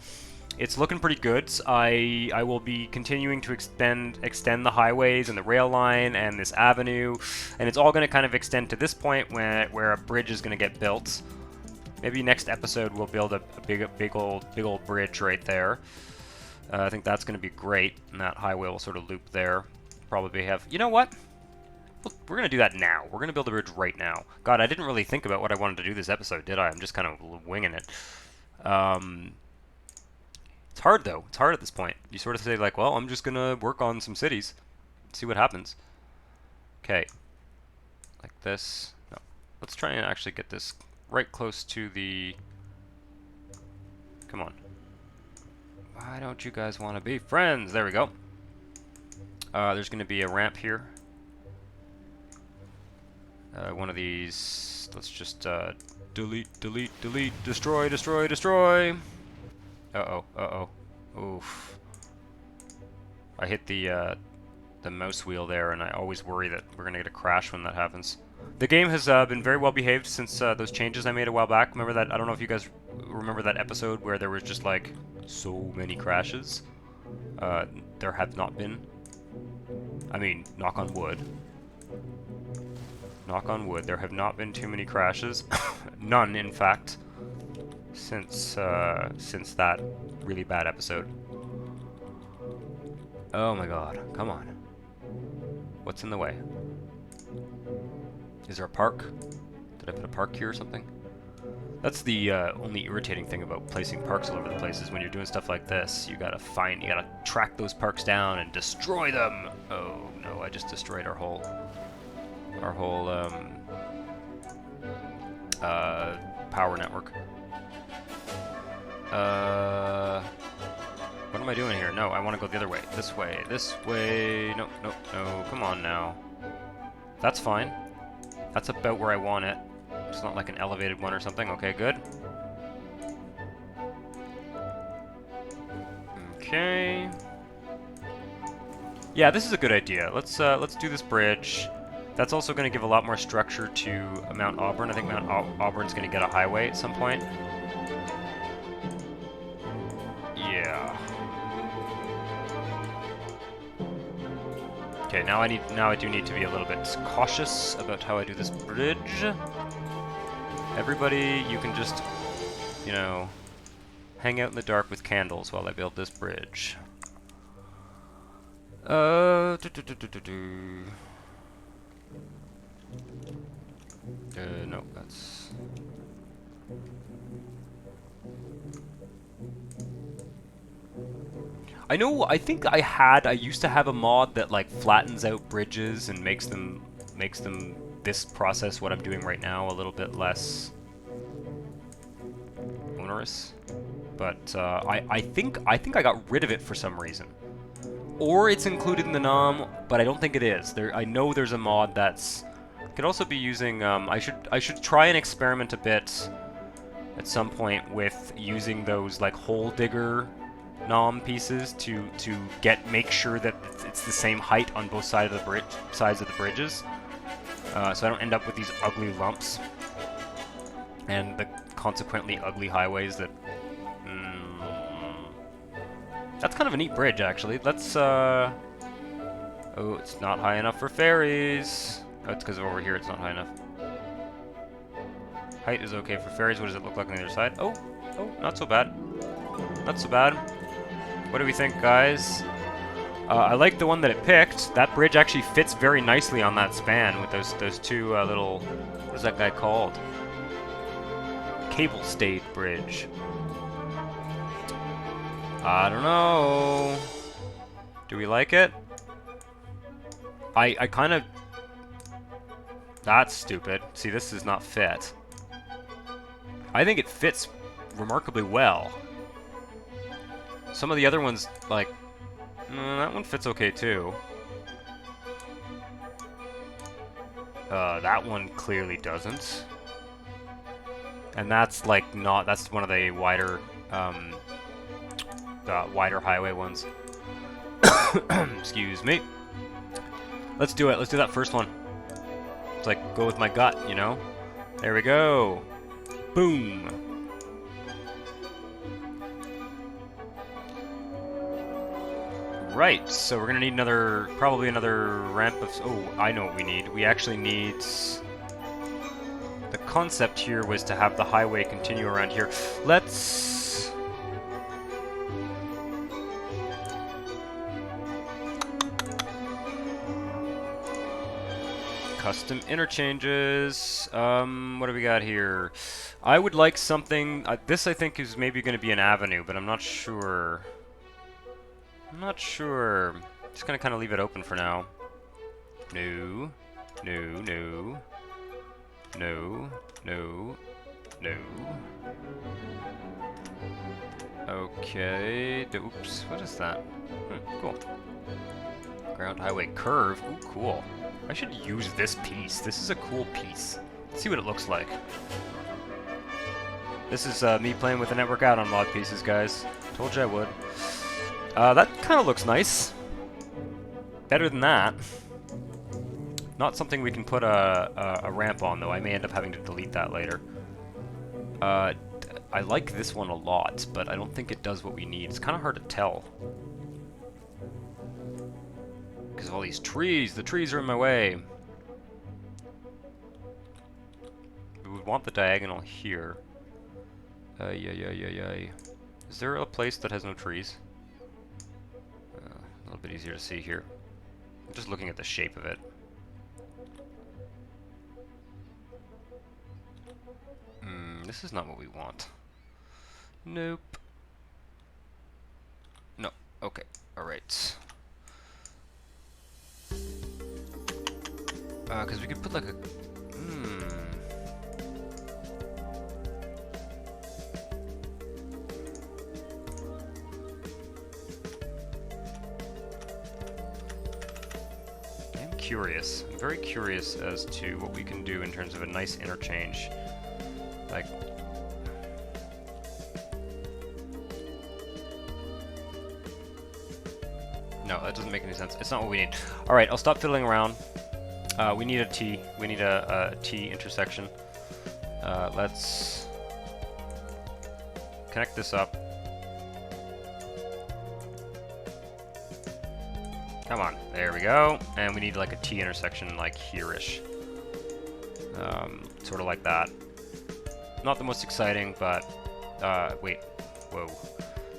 It's looking pretty good. I will be continuing to extend the highways and the rail line and this avenue, and it's all going to kind of extend to this point where a bridge is going to get built. Maybe next episode we'll build a big old bridge right there. I think that's going to be great, and that highway will sort of loop there. Probably have... You know what? We're going to do that now. We're going to build a bridge right now. God, I didn't really think about what I wanted to do this episode, did I? I'm just kind of winging it. It's hard, though. It's hard at this point. You sort of say, like, well, I'm just going to work on some cities. See what happens. Okay. Like this. No. Let's try and actually get this right close to the... Come on. Why don't you guys want to be friends? There we go. There's going to be a ramp here. One of these... Let's just delete, destroy. Uh-oh. Oof. I hit the mouse wheel there, and I always worry that we're going to get a crash when that happens. The game has been very well behaved since those changes I made a while back. Remember that? I don't know if you guys remember that episode where there was just, like, so many crashes. There have not been. I mean, knock on wood. Knock on wood. There have not been too many crashes. None, in fact. Since that really bad episode. Oh my god, come on. What's in the way? Is there a park? Did I put a park here or something? That's the only irritating thing about placing parks all over the place is when you're doing stuff like this, you gotta track those parks down and destroy them! Oh no, I just destroyed our whole power network. What am I doing here? No, I want to go the other way. This way. No, come on now. That's fine. That's about where I want it. It's not like an elevated one or something. Okay, good. Okay. Yeah, this is a good idea. Let's do this bridge. That's also going to give a lot more structure to Mount Auburn. I think Mount Auburn's going to get a highway at some point. Yeah. Okay, now I do need to be a little bit cautious about how I do this bridge. Everybody, you can just, you know, hang out in the dark with candles while I build this bridge. No, that's... I think I used to have a mod that like flattens out bridges and makes them this process, what I'm doing right now, a little bit less onerous. But I think I got rid of it for some reason. Or it's included in the NOM, but I don't think it is. I know there's a mod that's could also be using I should try and experiment a bit at some point with using those like hole digger NOM pieces to make sure that it's the same height on both sides of the bridges, so I don't end up with these ugly lumps and the consequently ugly highways that. That's kind of a neat bridge, actually. Let's oh, it's not high enough for ferries. Oh, it's because over here it's not high enough. Height is okay for ferries. What does it look like on the other side? Oh, not so bad. Not so bad. What do we think, guys? I like the one that it picked. That bridge actually fits very nicely on that span with those two little... What's that guy called? Cable stayed bridge. I don't know. Do we like it? I kind of... That's stupid. See, this does not fit. I think it fits remarkably well. Some of the other ones, like... that one fits okay, too. That one clearly doesn't. And that's, like, not... That's one of the wider highway ones. Excuse me. Let's do it. Let's do that first one. It's like, go with my gut, you know? There we go. Boom. Right, so we're gonna need probably another ramp of... Oh, I know what we need. We actually need... The concept here was to have the highway continue around here. Let's... Custom interchanges. What do we got here? I would like something... this, I think, is maybe going to be an avenue, but I'm not sure. I'm not sure. Just going to kind of leave it open for now. No. No, no. No. No. No. Okay. Oops. What is that? Cool. Ground highway curve. Ooh, cool. I should use this piece. This is a cool piece. Let's see what it looks like. This is me playing with the network out on mod pieces, guys. Told you I would. That kind of looks nice. Better than that. Not something we can put a ramp on, though. I may end up having to delete that later. I like this one a lot, but I don't think it does what we need. It's kind of hard to tell. Because of all these trees. The trees are in my way. We would want the diagonal here. Yeah. Is there a place that has no trees? A little bit easier to see here. I'm just looking at the shape of it. This is not what we want. Nope. No. Okay. Alright. Because we could put like a... I'm curious. I'm very curious as to what we can do in terms of a nice interchange. Like... No, that doesn't make any sense. It's not what we need. Alright, I'll stop fiddling around. We need a T. We need a T intersection. Let's connect this up. Come on, there we go. And we need like a T intersection like here-ish. Sort of like that. Not the most exciting, but, wait, whoa.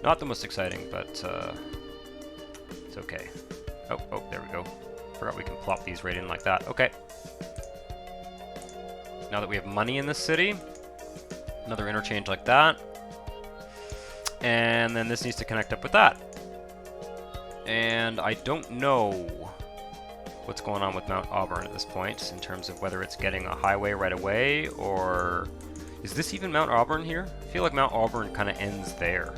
Not the most exciting, but, it's okay. Oh, there we go. Forgot we can plop these right in like that. Okay. Now that we have money in this city, another interchange like that. And then this needs to connect up with that. And I don't know what's going on with Mount Auburn at this point in terms of whether it's getting a highway right away, or is this even Mount Auburn here? I feel like Mount Auburn kind of ends there.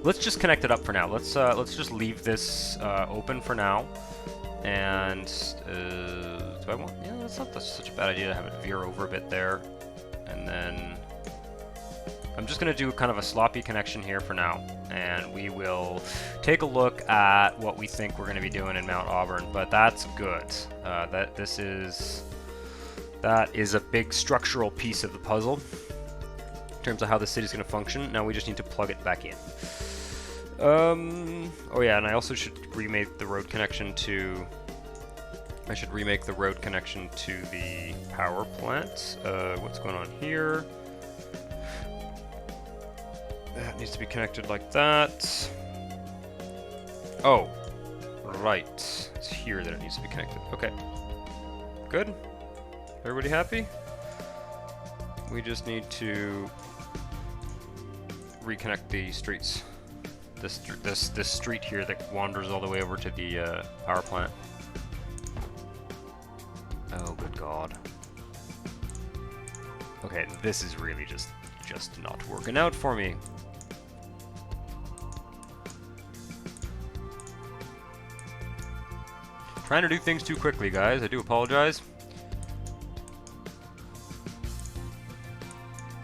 Let's just connect it up for now. Let's just leave this open for now. And do I want? Yeah, that's not such a bad idea to have it veer over a bit there, and then I'm just going to do kind of a sloppy connection here for now, and we will take a look at what we think we're going to be doing in Mount Auburn. But that's good. That is a big structural piece of the puzzle in terms of how the city's going to function. Now we just need to plug it back in. Oh yeah, and I also should remake the road connection to. I should remake the road connection to the power plant. What's going on here? That needs to be connected like that. Oh, right. It's here that it needs to be connected. Okay. Good. Everybody happy? We just need to reconnect the streets. This street here that wanders all the way over to the power plant. Oh, good God. Okay, this is really just not working out for me. Trying to do things too quickly, guys. I do apologize.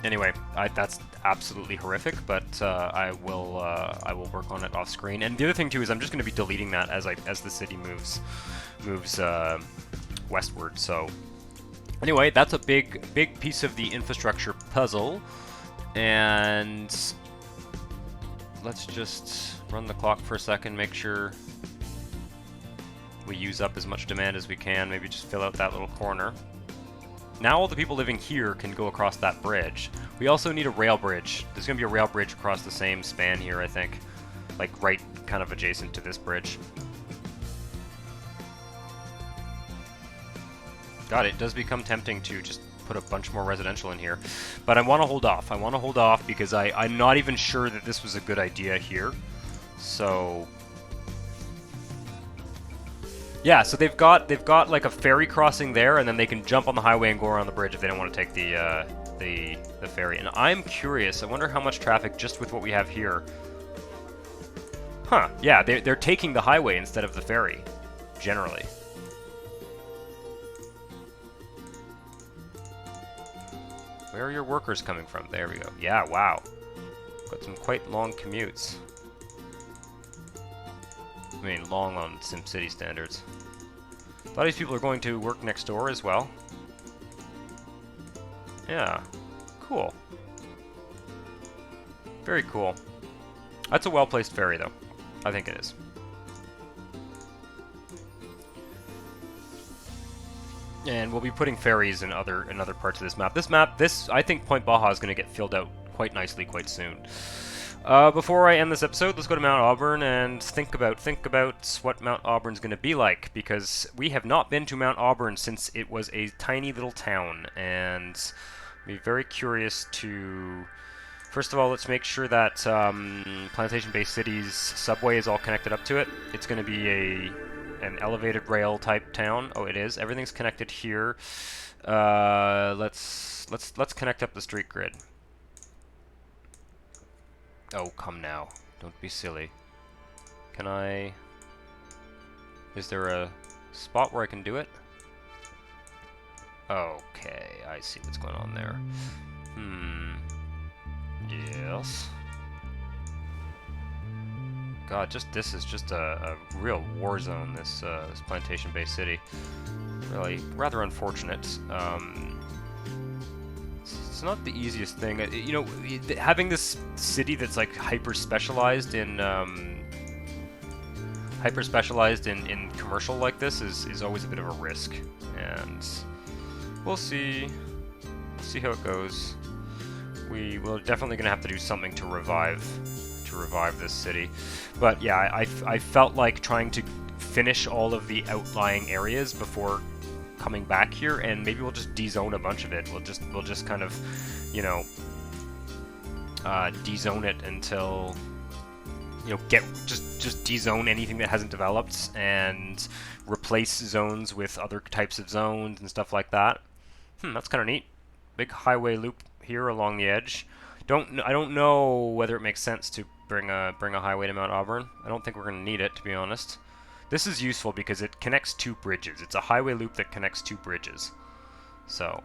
Anyway, that's absolutely horrific, but I will work on it off screen. And the other thing too is I'm just going to be deleting that as the city moves westward. So anyway, that's a big piece of the infrastructure puzzle, and let's just run the clock for a second, make sure we use up as much demand as we can. Maybe just fill out that little corner. Now all the people living here can go across that bridge. We also need a rail bridge. There's going to be a rail bridge across the same span here, I think. Like right kind of adjacent to this bridge. God, it does become tempting to just put a bunch more residential in here. But I want to hold off. I want to hold off because I'm not even sure that this was a good idea here. So yeah, so they've got like a ferry crossing there, and then they can jump on the highway and go around the bridge if they don't want to take the ferry. And I'm curious. I wonder how much traffic just with what we have here. Huh? Yeah, they're taking the highway instead of the ferry, generally. Where are your workers coming from? There we go. Yeah, wow. Got some quite long commutes. I mean, long on SimCity standards. A lot of these people are going to work next door as well. Yeah, cool. Very cool. That's a well-placed ferry, though. I think it is. And we'll be putting ferries in other parts of this map. This I think Point Baja is going to get filled out quite nicely quite soon. Before I end this episode, let's go to Mount Auburn and think about what Mount Auburn's going to be like, because we have not been to Mount Auburn since it was a tiny little town, and I'm very curious to. First of all, let's make sure that Plantation Bay City's subway is all connected up to it. It's going to be an elevated rail type town. Oh, it is. Everything's connected here. Let's connect up the street grid. Oh, come now. Don't be silly. Can I... Is there a spot where I can do it? Okay, I see what's going on there. Yes. God, this is just a real war zone, this Plantation Bay City. Really, rather unfortunate. It's not the easiest thing. You know, having this city that's like hyper specialized in hyper specialized in commercial like this is always a bit of a risk, and we'll see how it goes. We're definitely gonna have to do something to revive this city, but yeah, I felt like trying to finish all of the outlying areas before coming back here, and maybe we'll just de-zone a bunch of it. We'll just kind of, you know, de-zone it until, you know, just de-zone anything that hasn't developed and replace zones with other types of zones and stuff like that. That's kind of neat. Big highway loop here along the edge. I don't know whether it makes sense to bring a highway to Mount Auburn. I don't think we're going to need it, to be honest. This is useful because it connects two bridges. It's a highway loop that connects two bridges, so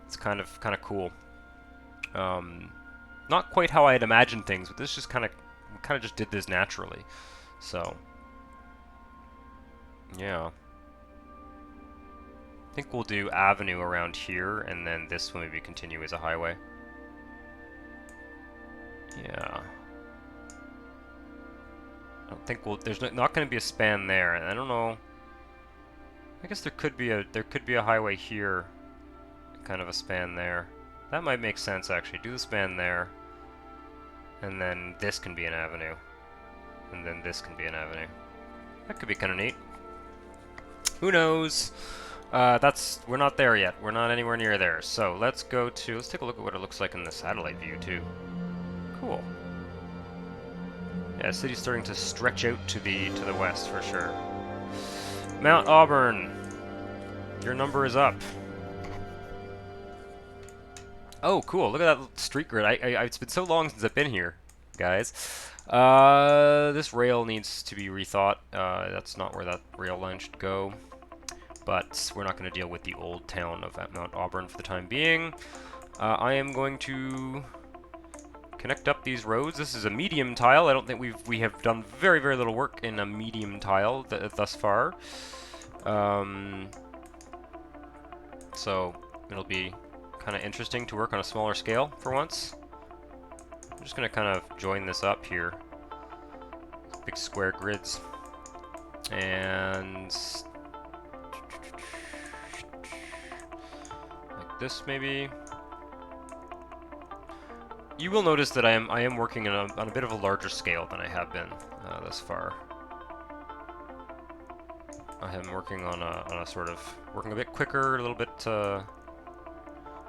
it's kind of cool. Not quite how I had imagined things, but this just kind of just did this naturally. So yeah, I think we'll do avenue around here, and then this will maybe continue as a highway. Yeah. I don't think there's not going to be a span there, and I don't know. I guess there could be a highway here, kind of a span there. That might make sense actually. Do the span there, and then this can be an avenue, and then this can be an avenue. That could be kind of neat. Who knows? We're not there yet. We're not anywhere near there. So let's take a look at what it looks like in the satellite view too. Cool. Yeah, the city's starting to stretch out to the west for sure. Mount Auburn, your number is up. Oh, cool! Look at that street grid. It's been so long since I've been here, guys. This rail needs to be rethought. That's not where that rail line should go. But we're not going to deal with the old town of Mount Auburn for the time being. I am going to connect up these roads. This is a medium tile. I don't think we have done very little work in a medium tile thus far. So it'll be kind of interesting to work on a smaller scale for once. I'm just going to kind of join this up here. Big square grids. And like this maybe. You will notice that I am working on a bit of a larger scale than I have been thus far. I am working on a sort of working a bit quicker, a little bit.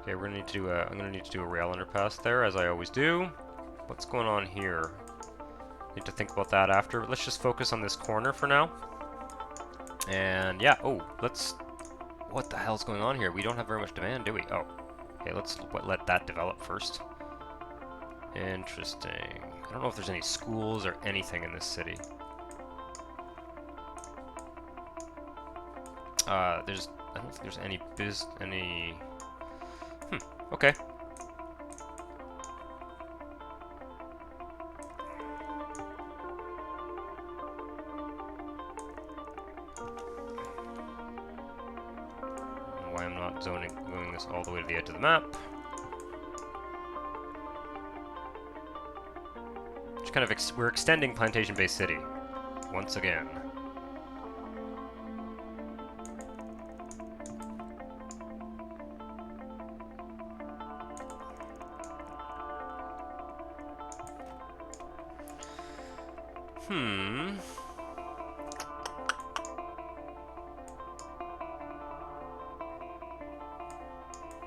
Okay, we're gonna need to do I'm gonna need to do a rail underpass there, as I always do. What's going on here? Need to think about that after. Let's just focus on this corner for now. And yeah, what the hell's going on here? We don't have very much demand, do we? Oh, okay. Let's let that develop first. Interesting. I don't know if there's any schools or anything in this city. I don't think there's any okay. Why I'm not zoning this all the way to the edge of the map. Just kind of we're extending Plantation Bay City once again.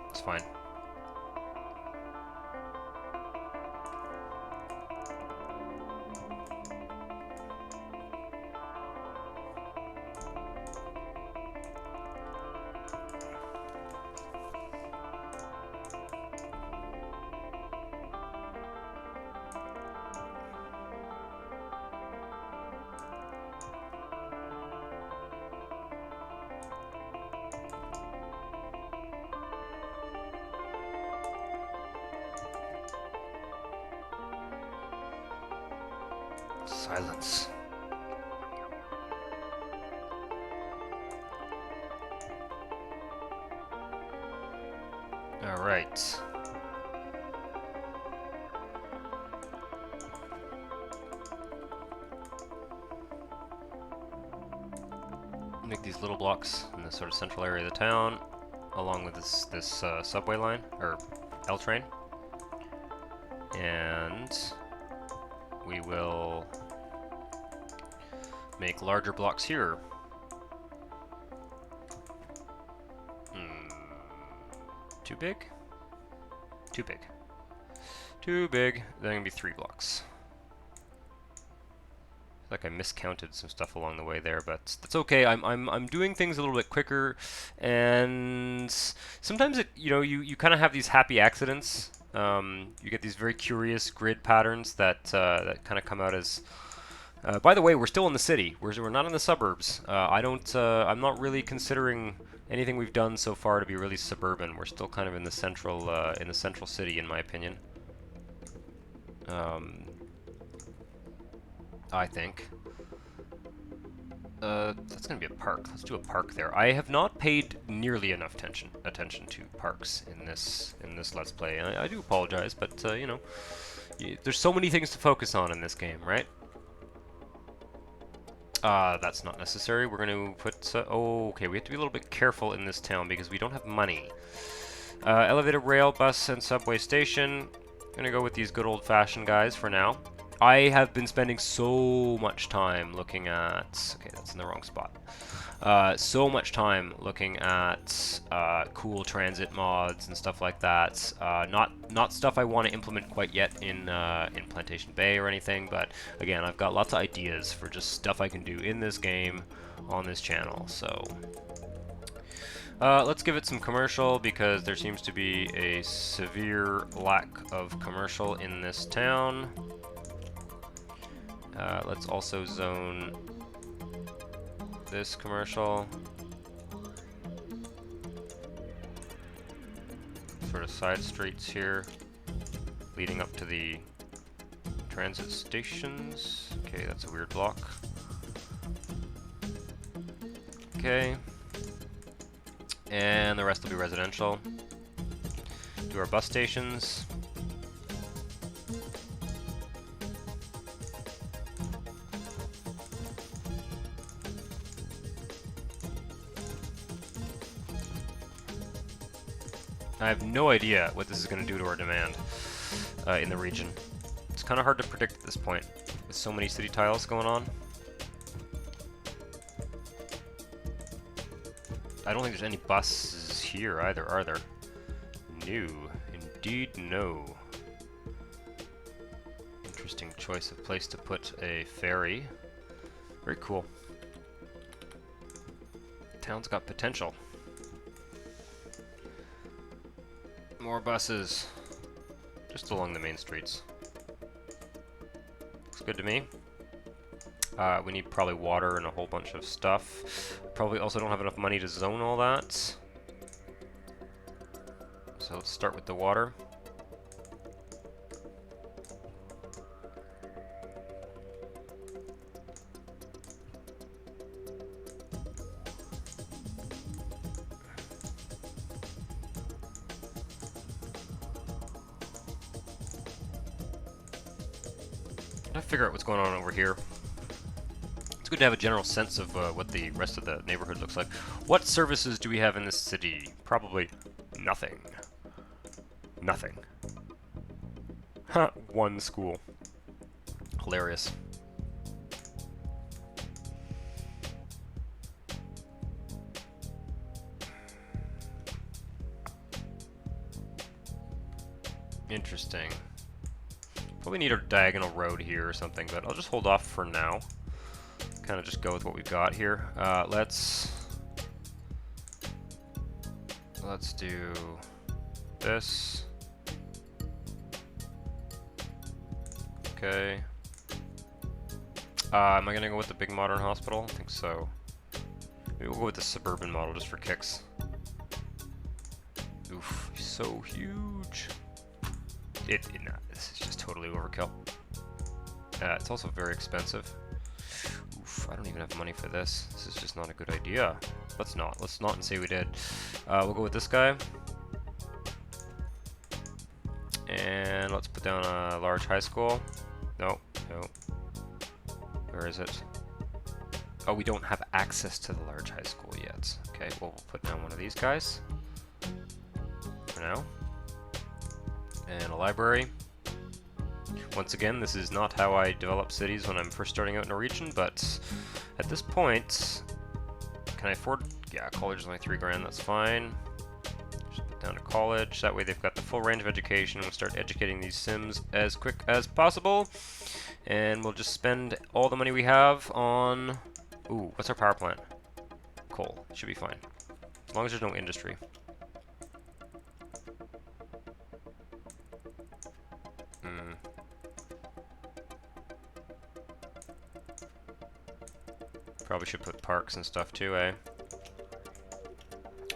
It's fine. Silence. All right. Make these little blocks in the sort of central area of the town, along with this subway line, or L train. And we will make larger blocks here. Too big? Too big. Too big. They're gonna be 3 blocks. Like I miscounted some stuff along the way there, but that's okay. I'm doing things a little bit quicker, and sometimes you kind of have these happy accidents. You get these very curious grid patterns that that kind of come out as. By the way, we're still in the city. We're not in the suburbs. I'm not really considering anything we've done so far to be really suburban. We're still kind of in the central city, in my opinion. I think. That's gonna be a park. Let's do a park there. I have not paid nearly enough attention to parks in this Let's Play, and I do apologize, but you know, there's so many things to focus on in this game, right? That's not necessary. We're gonna put. Oh, okay. We have to be a little bit careful in this town because we don't have money. Elevated rail, bus, and subway station. Gonna go with these good old-fashioned guys for now. I have been spending so much time looking at... Okay, that's in the wrong spot. So much time looking at cool transit mods and stuff like that. Not stuff I want to implement quite yet in Plantation Bay or anything, but again, I've got lots of ideas for just stuff I can do in this game on this channel. So let's give it some commercial because there seems to be a severe lack of commercial in this town. Let's also zone this commercial. Sort of side streets here, leading up to the transit stations. Okay, that's a weird block. Okay. And the rest will be residential. Do our bus stations. I have no idea what this is going to do to our demand in the region. It's kind of hard to predict at this point, with so many city tiles going on. I don't think there's any buses here either, are there? No. Indeed, no. Interesting choice of place to put a ferry. Very cool. Town's got potential. More buses. Just along the main streets. Looks good to me. We need probably water and a whole bunch of stuff. Probably also don't have enough money to zone all that. So let's start with the water. Gotta figure out what's going on over here. It's good to have a general sense of what the rest of the neighborhood looks like. What services do we have in this city? Probably nothing. Nothing. Huh, one school. Hilarious. Interesting. Probably need a diagonal road here or something, but I'll just hold off for now. Kind of just go with what we've got here. Let's do this. Okay. Am I gonna go with the big modern hospital? I think so. Maybe we'll go with the suburban model just for kicks. Oof, so huge. No, this is just totally overkill. It's also very expensive. Oof, I don't even have money for this. This is just not a good idea. Let's not and say we did. We'll go with this guy. And let's put down a large high school. No. Where is it? Oh, we don't have access to the large high school yet. Okay, well, we'll put down one of these guys for now. And a library. Once again, this is not how I develop cities when I'm first starting out in a region, but at this point, can I afford? Yeah, college is only $3 grand, that's fine. Just put down to college, that way they've got the full range of education. We'll start educating these Sims as quick as possible. And we'll just spend all the money we have on... Ooh, what's our power plant? Coal. Should be fine. As long as there's no industry. Probably should put parks and stuff too, eh?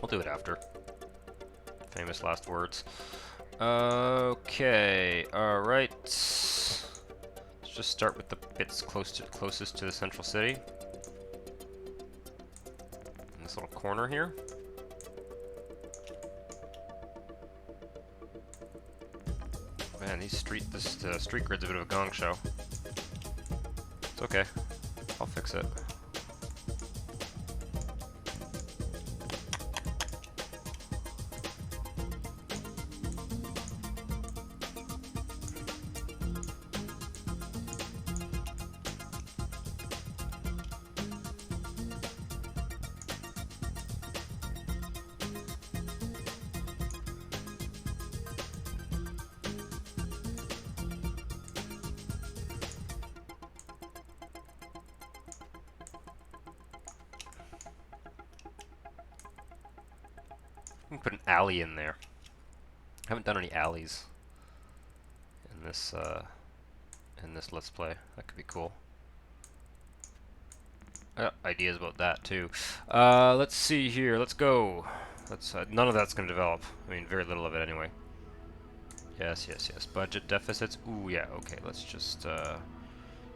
We'll do it after. Famous last words. Okay, alright. Let's just start with the bits closest to the central city. In this little corner here. Man, this street grid's a bit of a gong show. It's okay. I'll fix it. We can put an alley in there. I haven't done any alleys in this Let's Play. That could be cool. Ideas about that too. Let's see here. Let's go. None of that's going to develop. I mean, very little of it anyway. Yes, yes, yes. Budget deficits. Ooh, yeah. Okay, let's just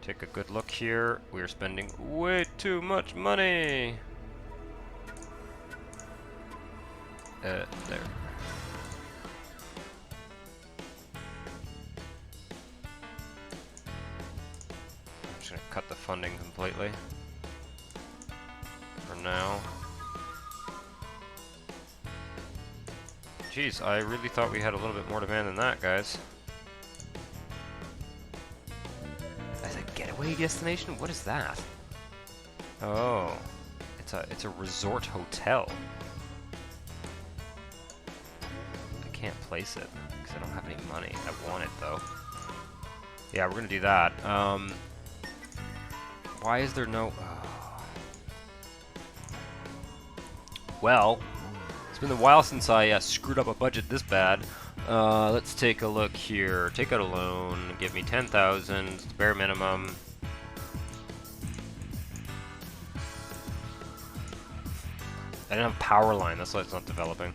take a good look here. We are spending way too much money. There. I'm just gonna cut the funding completely for now. Jeez, I really thought we had a little bit more demand than that, guys. As a getaway destination? What is that? Oh, it's a resort hotel. Can't place it because I don't have any money. I want it though. Yeah, we're gonna do that. Why is there no... Well, it's been a while since I screwed up a budget this bad. Let's take a look here. Take out a loan. Give me 10,000. It's the bare minimum. I didn't have a power line. That's why it's not developing.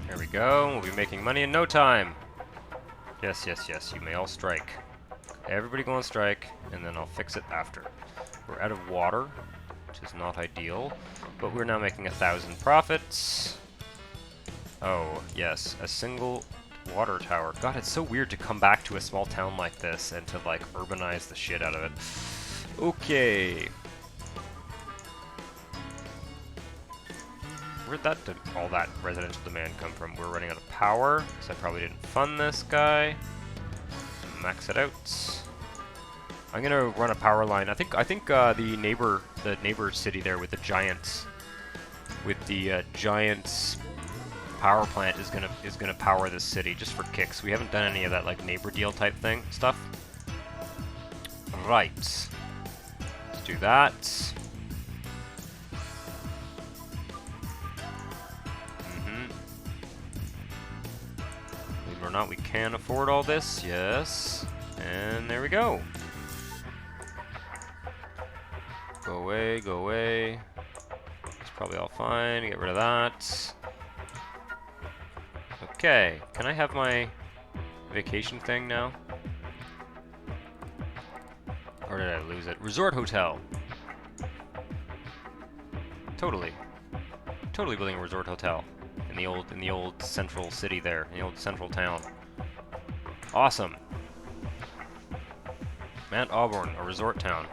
There we go. We'll be making money in no time. Yes, yes, yes. You may all strike. Everybody go on strike, and then I'll fix it after. We're out of water, which is not ideal, but we're now making 1,000 profits. Oh, yes. A single water tower. God, it's so weird to come back to a small town like this and to, like, urbanize the shit out of it. Okay. Where'd all that residential demand come from? We're running out of power, because I probably didn't fund this guy. Max it out. I'm gonna run a power line. I think the neighbor city there with the giants, power plant is gonna power this city just for kicks. We haven't done any of that like neighbor deal type thing stuff. Right. Let's do that. Believe it or not, we can afford all this. Yes. And there we go. Go away, go away. It's probably all fine. Get rid of that. Okay. Can I have my vacation thing now? Or did I lose it? Resort hotel. Totally. Totally building a resort hotel in the old central city there, in the old central town. Awesome. Mount Auburn, a resort town.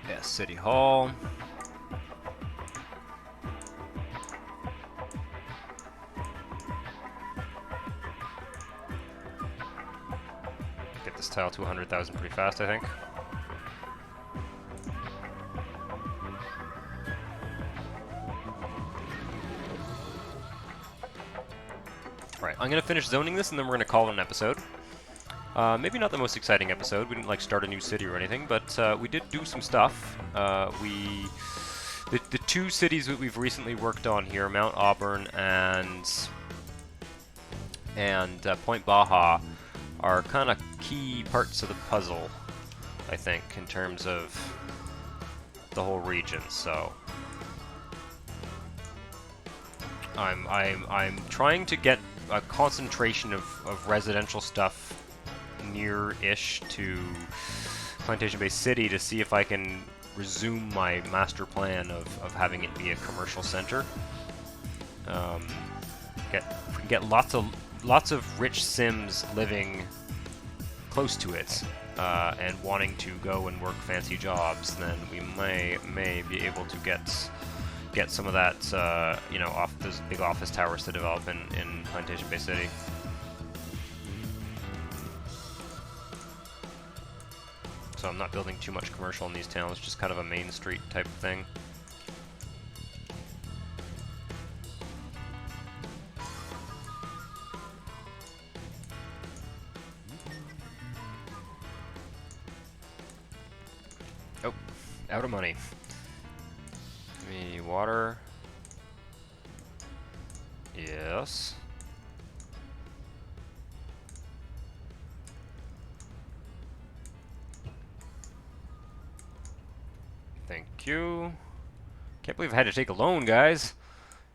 Yeah, City Hall. Get this tile to 100,000 pretty fast, I think. Alright, I'm going to finish zoning this and then we're going to call it an episode. Maybe not the most exciting episode, we didn't like start a new city or anything, but we did do some stuff. The two cities that we've recently worked on here, Mount Auburn and Point Baja, are kind of key parts of the puzzle, I think, in terms of the whole region. So I'm trying to get a concentration of residential stuff near-ish to Plantation Bay City to see if I can resume my master plan of having it be a commercial center. If we can get lots of rich Sims living close to it and wanting to go and work fancy jobs, then we may be able to get some of that you know, off those big office towers to develop in Plantation Bay City. So I'm not building too much commercial in these towns, just kind of a main street type of thing. Oh, out of money. Give me water. Yes. Thank you. Can't believe I had to take a loan, guys.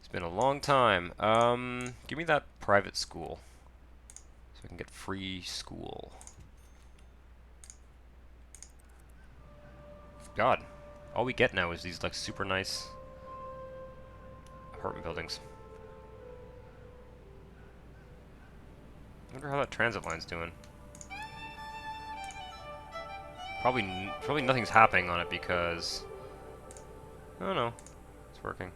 It's been a long time. Give me that private school so I can get free school. God, all we get now is these like super nice apartment buildings. I wonder how that transit line's doing. Probably nothing's happening on it because... Oh no, it's working.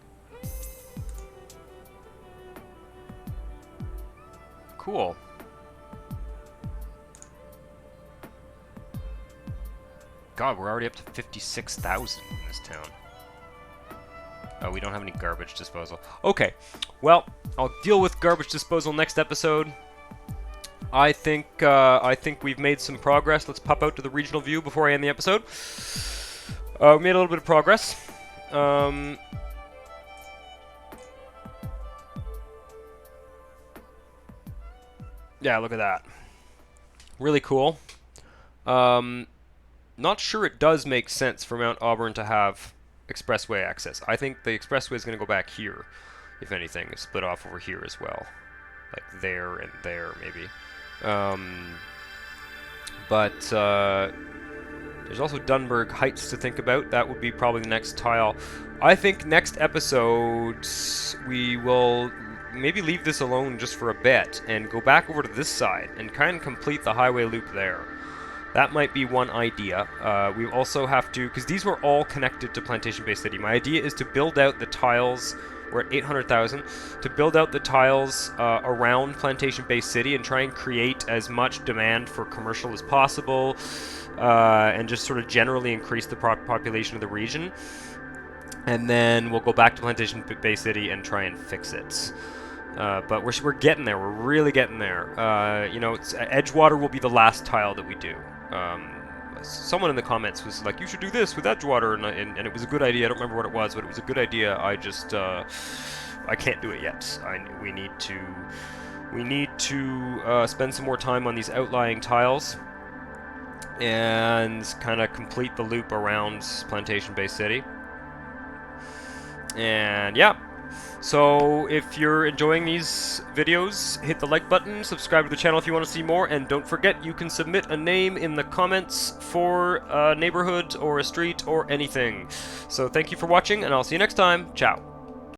Cool. God, we're already up to 56,000 in this town. Oh, we don't have any garbage disposal. Okay, well, I'll deal with garbage disposal next episode. I think we've made some progress. Let's pop out to the regional view before I end the episode. We made a little bit of progress. Yeah, look at that. Really cool. Not sure it does make sense for Mount Auburn to have expressway access. I think the expressway is going to go back here, if anything. It's split off over here as well. Like there and there, maybe. But there's also Dunberg Heights to think about. That would be probably the next tile. I think next episode we will maybe leave this alone just for a bit and go back over to this side and kind of complete the highway loop there. That might be one idea. We also have to, because these were all connected to Plantation Bay City. My idea is to build out the tiles. We're at 800,000, to build out the tiles around Plantation Bay City and try and create as much demand for commercial as possible, and just sort of generally increase the population of the region. And then we'll go back to Plantation Bay City and try and fix it. But we're getting there. We're really getting there. You know, Edgewater will be the last tile that we do. Someone in the comments was like, you should do this with Edgewater, and it was a good idea. I don't remember what it was, but it was a good idea. I just, I can't do it yet. We need to spend some more time on these outlying tiles and kind of complete the loop around Plantation Bay City. And yeah. So, if you're enjoying these videos, hit the like button, subscribe to the channel if you want to see more, and don't forget you can submit a name in the comments for a neighborhood or a street or anything. So, thank you for watching, and I'll see you next time. Ciao.